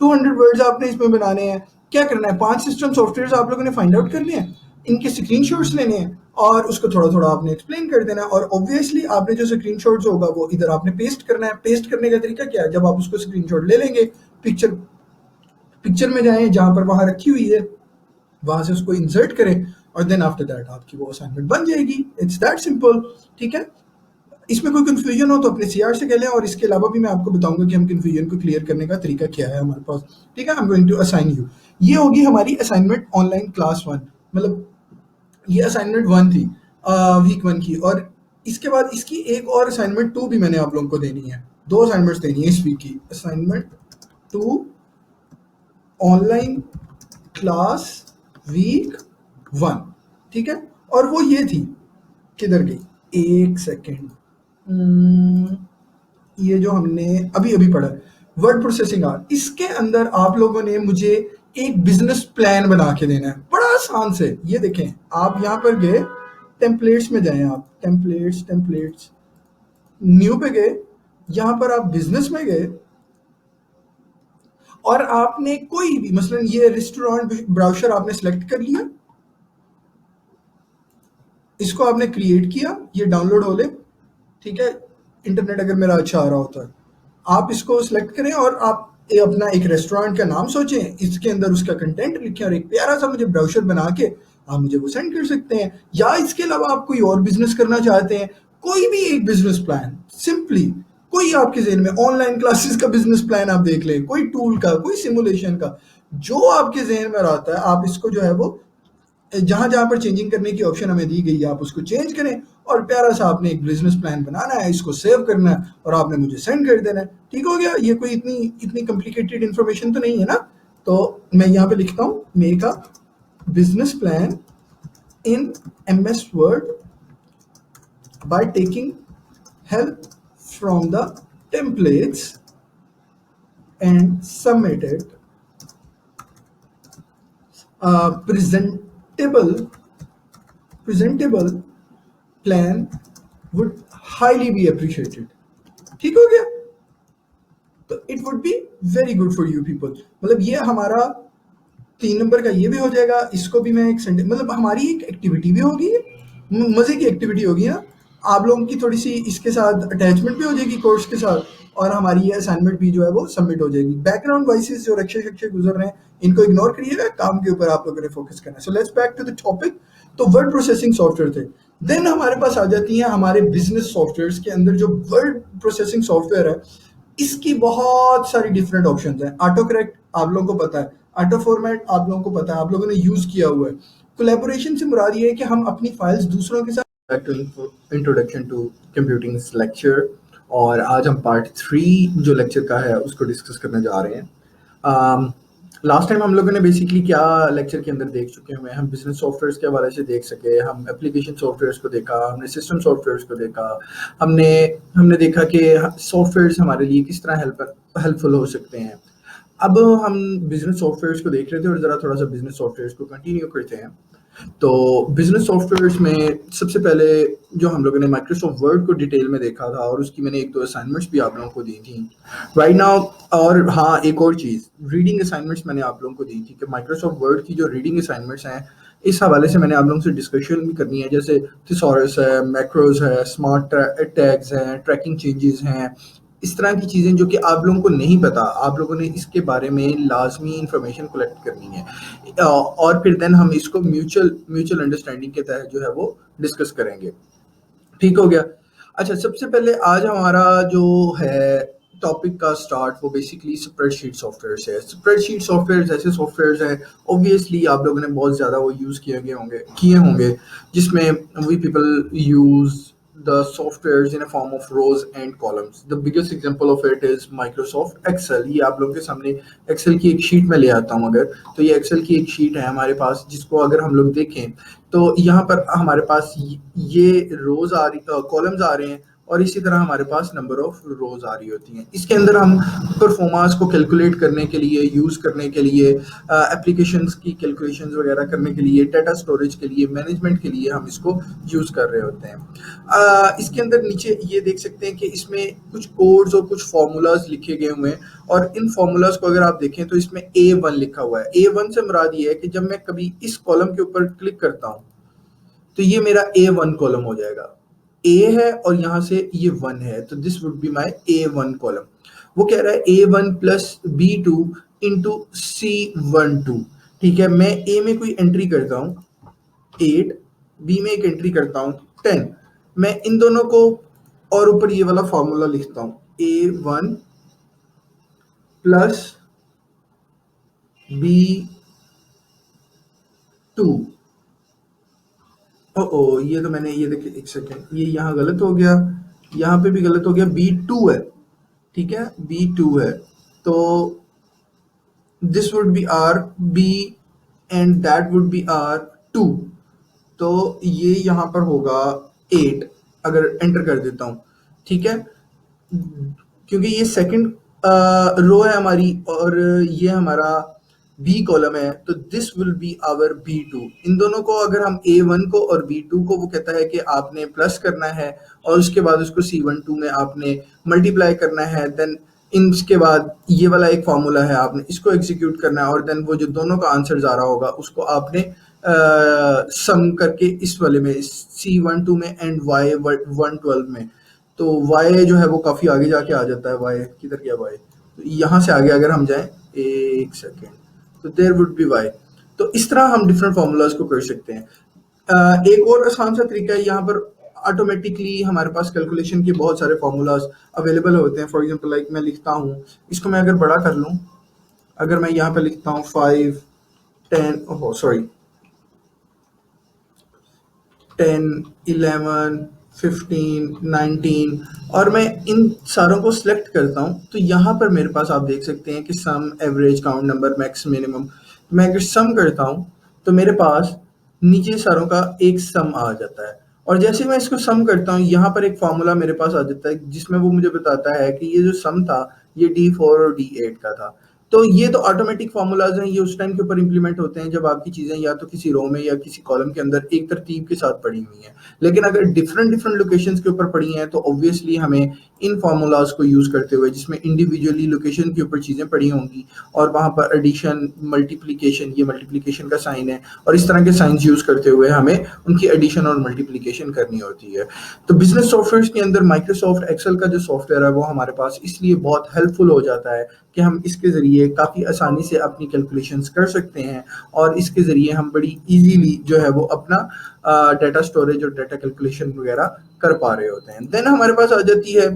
200 वर्ड्स आपने इसमें बनाने हैं। क्या करना है, 5 सिस्टम सॉफ्टवेयर आप लोगों ने फाइंड आउट करने हैं, इनके स्क्रीनशॉट्स लेने हैं और उसको थोड़ा-थोड़ा आपने एक्सप्लेन कर देना है और ऑब्वियसली आपने जो स्क्रीनशॉट्स होगा वो इधर आपने पेस्ट करना है। पेस्ट करने का तरीका क्या है? जब आप उसको स्क्रीनशॉट ले लेंगे, पिक्चर में जाएँ जहाँ पर वहाँ रखी हुई है, वहाँ से उसको इंसर्ट करें और देन आफ्टर दैट आपकी वो असाइनमेंट बन जाएगी। इट्स दैट सिंपल, ठीक है? इसमें कोई कन्फ्यूजन हो तो अपने सीआर से कह लें और इसके अलावा भी मैं आपको बताऊँगा कि हम कन्फ्यूजन को क्लियर करने का तरीका क्या है हमारे पास, ठीक है? I am going to assign you. ये होगी हमारी असाइनमेंट ऑनलाइन क्लास 1, मतलब ये असाइनमेंट 1 थी वीक 1 की और इसके बाद इसकी एक और असाइनमेंट 2 भी मैंने आप लोगों को देनी है। 2 असाइनमेंट्स देनी है इस वीक की। असाइनमेंट 2 ऑनलाइन क्लास वीक 1, ठीक है? और वो ये थी, किधर गई? एक सेकंड। ये जो हमने अभी-अभी पढ़ा है, वर्ड प्रोसेसिंग आर, इसके अंदर आप लोगों ने मुझे एक बिज़नेस प्लान बना के देना है, बड़ा आसान से। ये देखें, आप यहाँ पर गए, टेम्पलेट्स में जाएँ आप, टेम्पलेट्स, न्यू पे गए, यहाँ पर आप बिज़नेस में गए और आपने कोई भी मसलन ये रेस्टोरेंट ब्राउज़र आपने सेलेक्ट कर लिया, इसको आपने क्रिएट किया, ये डाउनलोड हो ले, ठीक है? इंटरनेट अगर मेरा अच्छा आ रहा होता है, आप इसको सेलेक्ट करें और आप अपना एक रेस्टोरेंट का नाम सोचें, इसके अंदर उसका कंटेंट लिखें और एक प्यारा सा मुझे ब्राउज़र बना के आप मुझे वो सेंड कर सकते हैं। या इसके अलावा आप कोई और बिज़नेस करना चाहते हैं, कोई भी एक बिज़नेस प्लान, सिंपली कोई आपके ज़हन में ऑनलाइन क्लासेस का बिज़नेस प्लान आप देख लें, कोई टूल का, कोई सिमुलेशन का, जो आपके ज़हन में आता है, आप इसको जो है वो जहाँ-जहाँ पर चेंजिंग करने की ऑप्शन हमें दी गई है, आप उसको चेंज करें और प्यारा सा आपने एक बिज़नेस प्लान बनाना है, इसको सेव करना है और आपने मुझे सेंड कर देना है। ठीक हो गया? ये कोई इतनी कॉम्प्लिकेटेड इन्फॉर्मेशन तो नहीं है ना? तो मैं यहाँ पे लिखता हूँ, make a business plan in MS word by taking help from the templates and submit it presentable plan would highly be appreciated. ठीक हो गया? तो it would be very good for you people. मतलब ये हमारा 3 नंबर का ये भी हो जाएगा, इसको भी मैं एक संडे, मतलब हमारी एक एक्टिविटी भी होगी, मज़े की एक्टिविटी होगी ना, आप लोगों की थोड़ी सी इसके साथ अटैचमेंट भी हो जाएगी कोर्स के साथ और हमारी ये असाइनमेंट भी जो है वो सबमिट हो जाएगी। बैकग्राउंड वॉइसेस जो रक्षे गुजर रहे हैं, इनको इग्नोर करिएगा, काम के ऊपर आप लोगों ने फोकस करना है। So let's back to the topic. तो वर्ड प्रोसेसिंग सॉफ्टवेयर थे, देन हमारे पास आ जाती हैं हमारे बिजनेस सॉफ्टवेयर के अंदर जो वर्ड प्रोसेसिंग सॉफ्टवेयर है, इसकी बहुत सारी डिफरेंट ऑप्शंस हैं। ऑटो करेक्ट आप लोगों को पता है, ऑटो फॉर्मेट आप लोगों को पता है, आप लोगों ने यूज किया हुआ है। कोलैबोरेशन से मुराद ये है कि हम अपनी फाइल्स दूसरों के साथ। इंट्रोडक्शन टू कंप्यूटिंग लेक्चर, और आज हम पार्ट 3 जो लेक्चर का है उसको डिस्कस करने जा रहे हैं। लास्ट टाइम हम लोगों ने बेसिकली क्या लेक्चर के अंदर देख चुके हुए हैं, हम बिजनेस सॉफ्टवेयर्स के हवाले से देख सके, हम एप्लीकेशन सॉफ्टवेयर्स को देखा, हमने सिस्टम सॉफ्टवेयर्स को देखा, हमने देखा कि सॉफ्टवेयर्स हमारे लिए किस तरह हेल्पफुल हो सकते हैं। अब हम बिजनेस सॉफ्टवेयर्स को देख रहे थे और ज़रा थोड़ा सा बिजनेस सॉफ्टवेयर्स को कंटिन्यू करते हैं। तो बिजनेस सॉफ्टवेयर्स में सबसे पहले जो हम लोगों ने माइक्रोसॉफ्ट वर्ड को डिटेल में देखा था और उसकी मैंने 1-2 असाइनमेंट्स भी आप लोगों को दी थी राइट नाउ। और हाँ, एक और चीज़, रीडिंग असाइनमेंट्स मैंने आप लोगों को दी थी कि माइक्रोसॉफ्ट वर्ड की जो रीडिंग असाइनमेंट्स हैं, इस हवाले से मैंने आप लोगों से डिस्कशन भी करनी है। जैसे थिसॉरस है, मैक्रोज है, स्मार्ट टैग्स हैं, ट्रैकिंग चेंजेस हैं, इस तरह की चीज़ें जो कि आप लोगों को नहीं पता, आप लोगों ने इसके बारे में लाजमी इंफॉर्मेशन कलेक्ट करनी है और फिर देन हम इसको म्यूचुअल अंडरस्टैंडिंग के तहत जो है वो डिस्कस करेंगे। ठीक हो गया? अच्छा, सबसे पहले आज हमारा जो है टॉपिक का स्टार्ट वो बेसिकली स्प्रेडशीट सॉफ्टवेयर से है। स्प्रेडशीट सॉफ्टवेयर ऐसे सॉफ्टवेयर्स हैं, ऑब्वियसली आप लोगों ने बहुत ज़्यादा वो यूज़ किए होंगे जिसमें we people use the softwares in a form of rows and columns. The biggest example of it is Microsoft Excel. ये आप लोगों के सामने Excel की एक शीट में ले आता हूँ अगर, तो ये Excel की एक शीट है हमारे पास, जिसको अगर हम लोग देखें तो यहाँ पर हमारे पास ये रोज आ रही, कॉलम्स आ रहे हैं और इसी तरह हमारे पास नंबर ऑफ रोज आ रही होती हैं। इसके अंदर हम परफॉर्मेंस को कैलकुलेट करने के लिए, यूज़ करने के लिए, एप्लीकेशंस की कैलकुलेशंस वगैरह करने के लिए, डाटा स्टोरेज के लिए, मैनेजमेंट के लिए हम इसको यूज़ कर रहे होते हैं। इसके अंदर नीचे ये देख सकते हैं कि इसमें कुछ कोड्स और कुछ फार्मूलाज लिखे गए हुए हैं और इन फार्मूलाज को अगर आप देखें तो इसमें A1 लिखा हुआ है। A1 से मुराद ये है कि जब मैं कभी इस कॉलम के ऊपर क्लिक करता हूँ तो ये मेरा A1 कॉलम हो जाएगा। A है और यहाँ से ये 1 है, तो this would be my A1 column. वो कह रहा है A1 plus B2 into C12। ठीक है, मैं A में कोई एंट्री करता हूँ 8, B में एक एंट्री करता हूँ 10। मैं इन दोनों को और ऊपर ये वाला फॉर्मूला लिखता हूँ A1 प्लस B2। ओ ये तो मैंने, ये देखिए एक सेकेंड, ये यहाँ गलत हो गया, यहाँ पे भी गलत हो गया, B2 है। ठीक है, B2 है, तो this would be R B and that would be R2। तो ये यहाँ पर होगा 8 अगर एंटर कर देता हूँ। ठीक है, क्योंकि ये सेकंड रो है हमारी और ये हमारा बी कॉलम है, तो this will be our B2। इन दोनों को अगर हम A1 को और B2 को, वो कहता है कि आपने प्लस करना है और उसके बाद उसको C12 में आपने मल्टीप्लाई करना है, देन इसके बाद ये वाला एक फॉर्मूला है, आपने इसको एग्जीक्यूट करना है और देन वो जो दोनों का आंसर आ रहा होगा उसको आपने सम करके इस वाले में C12 में एंड Y112 में। तो y जो है वो काफी आगे जाके आ जाता है। y किधर गया y? तो यहाँ से आगे अगर हम जाएं, एक सेकेंड, तो देयर वुड बी y। तो इस तरह हम डिफरेंट फार्मूलाज को कर सकते हैं। एक और आसान सा तरीका है, यहाँ पर ऑटोमेटिकली हमारे पास कैलकुलेशन के बहुत सारे फार्मूलाज अवेलेबल होते हैं। फॉर एग्जांपल लाइक मैं लिखता हूँ, इसको मैं अगर बड़ा कर लूँ, अगर मैं यहाँ पे लिखता हूँ 5 10 सॉरी 10 11 15 19 और मैं इन सारों को सिलेक्ट करता हूं, तो यहाँ पर मेरे पास आप देख सकते हैं कि sum, average, count number, max, minimum. मैं अगर सम करता हूं तो मेरे पास नीचे सारों का एक सम आ जाता है और जैसे मैं इसको सम करता हूँ यहाँ पर एक फॉर्मूला मेरे पास आ जाता है जिसमें वो मुझे बताता है कि ये जो सम था ये D4 और D8 का था। तो ये तो ऑटोमेटिक फार्मूलाज हैं, ये उस टाइम के ऊपर इंप्लीमेंट होते हैं जब आपकी चीजें या तो किसी रो में या किसी कॉलम के अंदर एक तरतीब के साथ पड़ी हुई हैं। लेकिन अगर डिफरेंट डिफरेंट लोकेशंस के ऊपर पड़ी हैं तो ऑब्वियसली हमें इन फार्मूलाज को यूज करते हुए, जिसमें इंडिविजुअली लोकेशन के ऊपर चीजें पड़ी होंगी और वहां पर एडिशन, मल्टीप्लिकेशन, ये मल्टीप्लिकेशन का साइन है, और इस तरह के साइंस यूज करते हुए हमें उनकी एडिशन और मल्टीप्लिकेशन करनी होती है। तो बिजनेस सॉफ्टवेयर के अंदर माइक्रोसॉफ्ट एक्सेल का जो सॉफ्टवेयर है वो हमारे पास इसलिए बहुत हेल्पफुल हो जाता है कि हम इसके ज़रिए काफ़ी आसानी से अपनी कैलकुलेशंस कर सकते हैं और इसके ज़रिए हम बड़ी इजीली जो है वो अपना डाटा स्टोरेज और डाटा कैलकुलेशन वगैरह कर पा रहे होते हैं। देन हमारे पास आ जाती है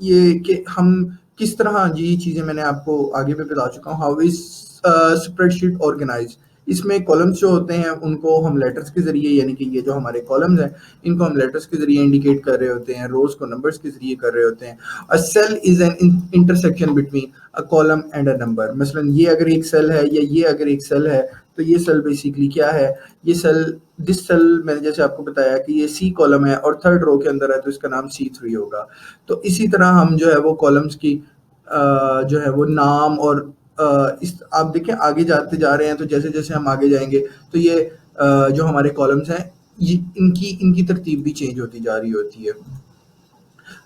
ये कि हम किस तरह, ये चीज़ें मैंने आपको आगे भी बता चुका हूँ, हाउ इज स्प्रेडशीट ऑर्गेनाइज। इसमें कॉलम्स जो होते हैं उनको हम लेटर्स के जरिए, यानी कि ये जो हमारे कॉलम्स हैं इनको हम लेटर्स के जरिए इंडिकेट कर रहे होते हैं, रोज को नंबर्स के जरिए कर रहे होते हैं। A sell is an intersection between a column and a number. मसलन ये अगर एक सेल है या ये अगर एक सेल है तो ये सेल बेसिकली क्या है, ये सेल, दिस सेल मैंने जैसे आपको बताया कि ये C कॉलम है और थर्ड रो के अंदर है तो इसका नाम C3 होगा। तो इसी तरह हम जो है वो कॉलम्स की जो है वो नाम और इस आप देखें आगे जाते जा रहे हैं तो जैसे जैसे हम आगे जाएंगे तो ये जो हमारे कॉलम्स हैं ये इनकी तरतीब भी चेंज होती जा रही होती है।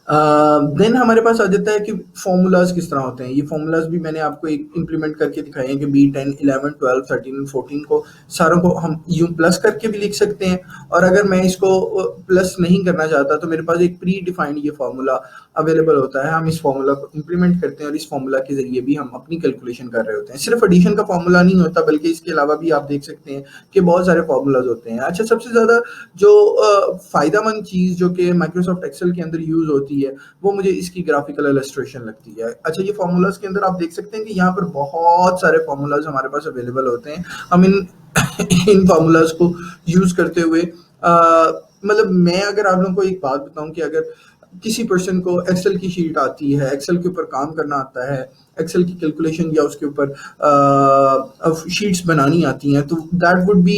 देन हमारे पास आ जाता है कि फॉर्मूलाज किस तरह होते हैं। ये फॉर्मूलाज भी मैंने आपको एक इंप्लीमेंट करके दिखाए हैं कि B10 11 12 13 14 को सारों को हम यूं प्लस करके भी लिख सकते हैं, और अगर मैं इसको प्लस नहीं करना चाहता तो मेरे पास एक प्री डिफाइंड ये फॉर्मूला अवेलेबल होता है। हम इस फॉर्मूला को इंप्लीमेंट करते हैं और इस फॉर्मूला के जरिए भी हम अपनी कैलकुलेशन कर रहे होते हैं। सिर्फ एडिशन का फॉर्मूला नहीं होता बल्कि इसके अलावा भी आप देख सकते हैं कि बहुत सारे फॉर्मूलाज होते हैं। अच्छा, सबसे ज्यादा जो फायदेमंद चीज जो कि माइक्रोसॉफ्ट एक्सेल के अंदर यूज होती है वो मुझे इसकी ग्राफिकल इलस्ट्रेशन लगती है। अच्छा, ये फॉर्मूलाज के अंदर आप देख सकते हैं कि यहाँ पर बहुत सारे फॉर्मूलाज हमारे पास अवेलेबल होते हैं। हम इन फॉर्मूलाज को यूज करते हुए मतलब मैं अगर आप लोगों को एक बात बताऊं कि अगर किसी पर्सन को एक्सेल की शीट आती है, एक्सेल के ऊपर काम करना आता है, एक्सेल की कैलकुलेशन या उसके ऊपर शीट्स बनानी आती हैं, तो that would be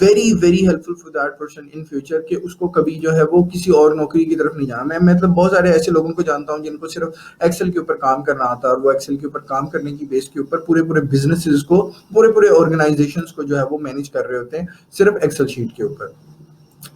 very very helpful for that person in future कि उसको कभी जो है वो किसी और नौकरी की तरफ नहीं जाना। मैं मतलब बहुत सारे ऐसे लोगों को जानता हूं जिनको सिर्फ एक्सेल के ऊपर काम करना आता है और वो एक्सेल के ऊपर काम करने की बेस के ऊपर पूरे पूरे बिजनेसेस को, पूरे पूरे ऑर्गेनाइजेशंस को जो है वो मैनेज कर रहे होते हैं सिर्फ एक्सेल शीट के ऊपर।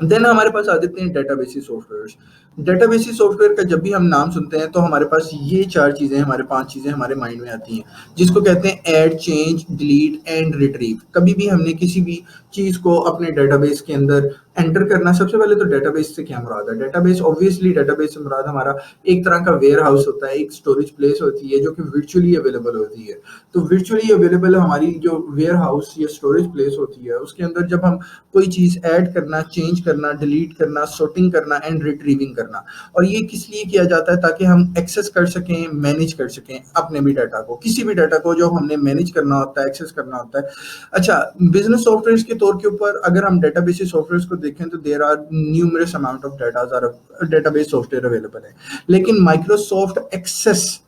देन हमारे पास आ जाते हैं डेटाबेसिस सॉफ्टवेयर्स। डेटाबेसिस सॉफ्टवेयर का जब भी हम नाम सुनते हैं तो हमारे पास ये 4 चीज़ें, हमारे 5 चीज़ें हमारे माइंड में आती हैं, जिसको कहते हैं add, change, delete and retrieve. कभी भी हमने किसी भी चीज़ को अपने डेटाबेस के अंदर एंटर करना, सबसे पहले तो डेटाबेस से क्या मुराद है? डेटाबेस ऑब्वियसली डेटाबेस से मुराद हमारा एक तरह का वेयर हाउस होता है, एक स्टोरेज प्लेस होती है जो कि वर्चुअली अवेलेबल होती है। तो वर्चुअली अवेलेबल हमारी जो वेयर हाउस या स्टोरेज प्लेस होती है उसके अंदर जब हम कोई चीज़ ऐड करना, चेंज करना, डिलीट करना, सॉर्टिंग करना एंड रिट्रीविंग करना, और ये किस लिए किया जाता है? ताकि हम एक्सेस कर सकें, मैनेज कर सकें अपने भी डाटा को, किसी भी डाटा को जो हमने मैनेज करना होता है, एक्सेस करना होता है। अच्छा, बिजनेस सॉफ्टवेयर के तौर के ऊपर अगर हम डेटाबेस सॉफ्टवेयर को देखें तो there are numerous amount of database software available है, लेकिन माइक्रोसॉफ्ट एक्सेस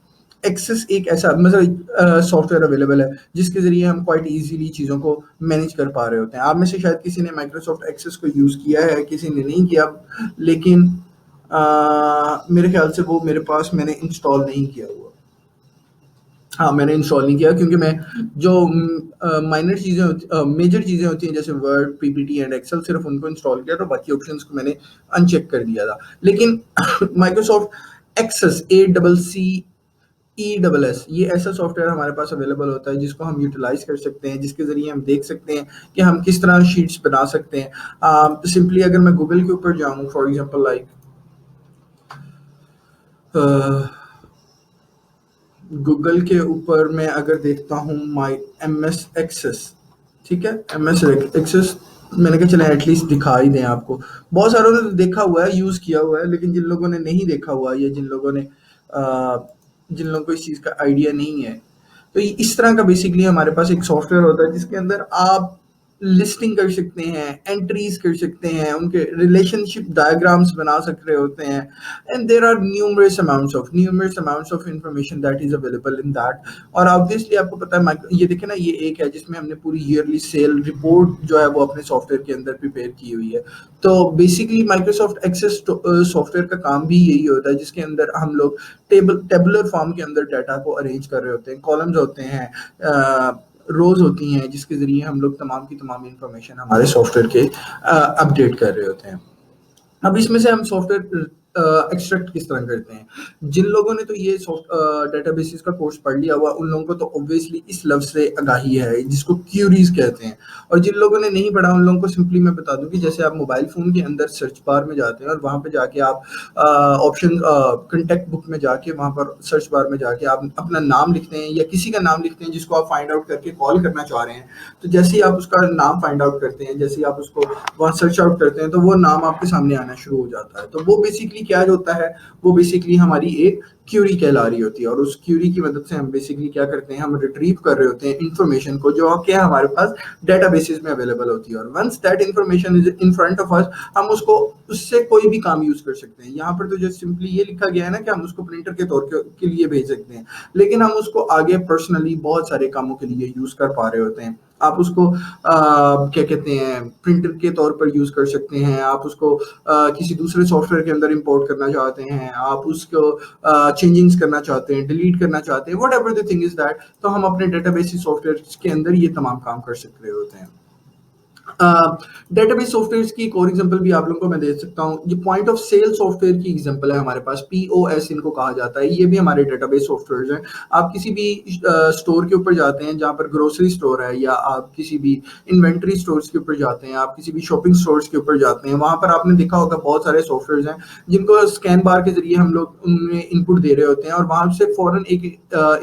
एक्सेस एक ऐसा मतलब सॉफ्टवेयर अवेलेबल है जिसके जरिए हम क्वाइट इजीली चीज़ों को मैनेज कर पा रहे होते हैं। आप में से शायद किसी ने माइक्रोसॉफ्ट एक्सेस को यूज़ किया है, किसी ने नहीं किया, लेकिन मेरे ख्याल से वो मेरे पास मैंने इंस्टॉल नहीं किया हुआ। हाँ, मैंने इंस्टॉल नहीं किया क्योंकि मैं जो माइनर चीज़ें मेजर चीज़ें होती हैं जैसे वर्ड, पीपीटी एंड एक्सेल, सिर्फ उनको इंस्टॉल किया, तो बाकी ऑप्शंस को मैंने अनचेक कर दिया था। लेकिन माइक्रोसॉफ्ट एक्सेस ACCESS ये ऐसा सॉफ्टवेयर हमारे पास अवेलेबल होता है जिसको हम यूटिलाइज कर सकते हैं, जिसके ज़रिए हम देख सकते हैं कि हम किस तरह शीट्स बना सकते हैं। सिंपली अगर मैं गूगल के ऊपर जाऊँ, फॉर एग्जांपल लाइक गूगल के ऊपर मैं अगर देखता हूँ माई MS एक्सेस, ठीक है, MS एक्सेस, मैंने कहा चले एटलीस्ट दिखा ही दें आपको। बहुत सारों ने तो देखा हुआ है, यूज़ किया हुआ है, लेकिन जिन लोगों ने नहीं देखा हुआ या जिन लोगों को इस चीज़ का आइडिया नहीं है, तो इस तरह का बेसिकली हमारे पास एक सॉफ्टवेयर होता है जिसके अंदर आप लिस्टिंग कर सकते हैं, एंट्रीज कर सकते हैं, उनके रिलेशनशिप डायग्राम्स बना सक रहे होते हैं, and there are numerous amounts of information that is available in that. और ऑब्वियसली आपको पता है, ये देखें ना, ये एक है जिसमें हमने पूरी ईयरली सेल रिपोर्ट जो है वो अपने सॉफ्टवेयर के अंदर प्रिपेयर की हुई है। तो बेसिकली माइक्रोसॉफ्ट एक्सेस सॉफ्टवेयर का काम भी यही होता है, जिसके अंदर हम लोग टेबुलर फॉर्म के अंदर डाटा को अरेंज कर रहे होते हैं, कॉलम्स होते हैं, रोज होती हैं, जिसके जरिए हम लोग तमाम की तमाम इंफॉर्मेशन हमारे सॉफ्टवेयर के अपडेट कर रहे होते हैं। अब इसमें से हम सॉफ्टवेयर एक्सट्रैक्ट किस तरह करते हैं? जिन लोगों ने तो ये डेटाबेसेस का कोर्स पढ़ लिया हुआ, उन लोगों को तो ऑब्वियसली इस लफ्ज़ से आगाही है जिसको क्यूरीज कहते हैं, और जिन लोगों ने नहीं पढ़ा उन लोगों को सिंपली मैं बता दूं कि जैसे आप मोबाइल फ़ोन के अंदर सर्च बार में जाते हैं और वहाँ पे जाके आप ऑप्शन कॉन्टैक्ट बुक में जाके वहाँ पर सर्च बार में जाके आप अपना नाम लिखते हैं या किसी का नाम लिखते हैं जिसको आप फाइंड आउट करके कॉल करना चाह रहे हैं। तो जैसे ही आप उसका नाम फाइंड आउट करते हैं, जैसे ही आप उसको वहाँ सर्च आउट करते हैं, तो वो नाम आपके सामने आना शुरू हो जाता है। तो वो बेसिकली क्या होता है, वो बेसिकली हमारी एक क्यूरी कहला रही होती है, और उस क्यूरी की मदद से हम बेसिकली क्या करते हैं, हम रिट्रीव कर रहे होते हैं इंफॉर्मेशन को जो क्या हमारे पास डेटाबेसेस में अवेलेबल होती है, और once that information is in front of us, हम उसको उससे कोई भी काम यूज कर सकते हैं। यहाँ पर तो जो सिंपली ये लिखा गया है ना कि हम उसको प्रिंटर के तौर के लिए भेज सकते हैं, लेकिन हम उसको आगे पर्सनली बहुत सारे कामों के लिए यूज कर पा रहे होते हैं। आप उसको क्या कहते हैं, प्रिंटर के तौर पर यूज कर सकते हैं, आप उसको किसी दूसरे सॉफ्टवेयर के अंदर इंपोर्ट करना चाहते हैं, आप उसको चेंजिंग्स करना चाहते हैं, डिलीट करना चाहते हैं, whatever the thing is that, तो हम अपने डेटाबेस सॉफ्टवेयर के अंदर ये तमाम काम कर सकते होते हैं। डेटाबेस सॉफ्टवेयर की एक और एग्जांपल भी आप लोगों को मैं दे सकता हूँ। ये पॉइंट ऑफ सेल सॉफ्टवेयर की एग्जांपल है हमारे पास, POS इनको कहा जाता है। ये भी हमारे डेटाबेस सॉफ्टवेयर हैं। आप किसी भी स्टोर के ऊपर जाते हैं जहाँ पर ग्रोसरी स्टोर है, या आप किसी भी इन्वेंट्री स्टोर्स के ऊपर जाते हैं, आप किसी भी शॉपिंग स्टोर्स के ऊपर जाते हैं, वहाँ पर आपने देखा होगा बहुत सारे सॉफ्टवेयर हैं जिनको स्कैन बार के जरिए हम लोग उनमें इनपुट दे रहे होते हैं, और वहाँ से फौरन एक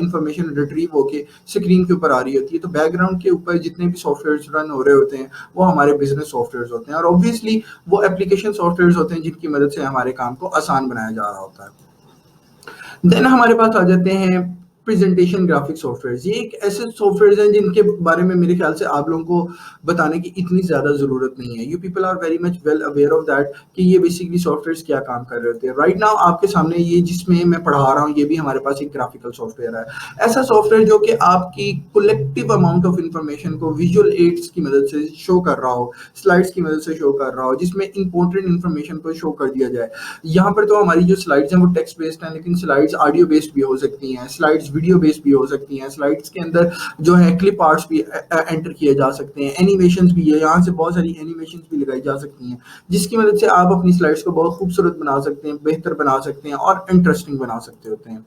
इंफॉर्मेशन रिट्रीव होके स्क्रीन के ऊपर आ रही होती है। तो बैकग्राउंड के ऊपर जितने भी सॉफ्टवेयर रन हो रहे होते हैं वो हमारे बिजनेस सॉफ्टवेयर होते हैं, और ऑब्वियसली वो एप्लीकेशन सॉफ्टवेयर होते हैं जिनकी मदद से हमारे काम को आसान बनाया जा रहा होता है। देन हमारे पास आ जाते हैं प्रेजेंटेशन ग्राफिक सॉफ्टवेयर। ये एक ऐसे सॉफ्टवेयर हैं जिनके बारे में मेरे ख्याल से आप लोगों को बताने की इतनी ज्यादा जरूरत नहीं है। You people are very much well aware of that कि ये बेसिकली सॉफ्टवेयर क्या काम कर रहे होते हैं। राइट नाउ आपके सामने ये जिसमें मैं पढ़ा रहा हूँ, ये भी हमारे पास एक ग्राफिकल सॉफ्टवेयर है। ऐसा सॉफ्टवेयर जो कि आपकी कलेक्टिव अमाउंट ऑफ इंफॉर्मेशन को विजुअल एड्स की मदद से शो कर रहा हो, स्लाइड्स की मदद से शो कर रहा हो, जिसमें इंपॉर्टेंट इंफॉर्मेशन को शो कर दिया जाए। यहाँ पर तो हमारी जो स्लाइड्स हैं वो टेक्स्ट बेस्ड हैं, लेकिन स्लाइड्स ऑडियो बेस्ड भी हो सकती हैं, स्लाइड्स वीडियो बेस्ड भी हो सकती हैं, स्लाइड्स के अंदर जो है क्लिप आर्ट्स भी एंटर किए जा सकते हैं, एनिमेशंस भी है, यहाँ से बहुत सारी एनिमेशंस भी लगाई जा सकती हैं, जिसकी मदद से आप अपनी स्लाइड्स को बहुत खूबसूरत बना सकते हैं, बेहतर बना सकते हैं और इंटरेस्टिंग बना सकते होते हैं।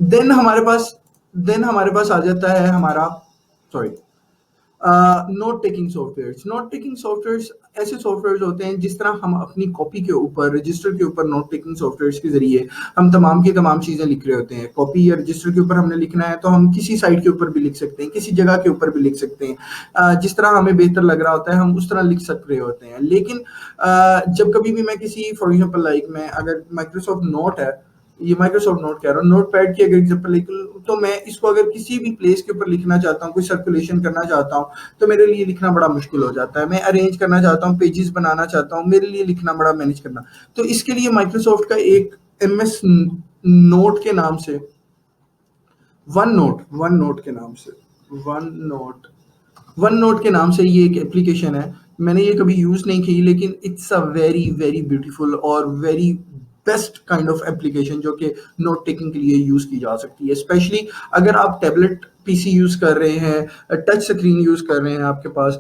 देन हमारे पास आ जाता है हमारा, sorry, note taking softwares. Note taking softwares ऐसे सॉफ्टवेयर्स होते हैं जिस तरह हम अपनी कॉपी के ऊपर, रजिस्टर के ऊपर नोट टेकिंग सॉफ्टवेयर्स के ज़रिए हम तमाम की तमाम चीज़ें लिख रहे होते हैं। कॉपी या रजिस्टर के ऊपर हमने लिखना है तो हम किसी साइट के ऊपर भी लिख सकते हैं, किसी जगह के ऊपर भी लिख सकते हैं। जिस तरह हमें बेहतर लग रहा होता है हम उस तरह लिख सक रहे होते हैं। लेकिन जब कभी भी मैं किसी फॉर एग्जांपल लाइक मैं अगर माइक्रोसॉफ्ट नोट है, ये माइक्रोसॉफ्ट नोट कह रहा हूँ, नोट पैड की अगर एग्जाम्पल लिख लूँ तो मैं इसको अगर किसी भी प्लेस के ऊपर लिखना चाहता हूँ, कोई सर्कुलेशन करना चाहता हूँ, तो मेरे लिए लिखना बड़ा मुश्किल हो जाता है। मैं अरेंज करना चाहता हूँ, पेजेस बनाना चाहता हूँ, मेरे लिए लिखना बड़ा मैनेज करना। तो इसके लिए माइक्रोसॉफ्ट का एक एमएस नोट के नाम से, वन नोट के नाम से, वन नोट वन नोट के नाम से ये एक एप्लीकेशन है। मैंने ये कभी यूज़ नहीं की, लेकिन it's a very very beautiful और very best kind of application जो कि नोट टेकिंग के लिए यूज़ की जा सकती है। स्पेशली अगर आप टैबलेट पीसी यूज़ कर रहे हैं, टच स्क्रीन यूज़ कर रहे हैं, आपके पास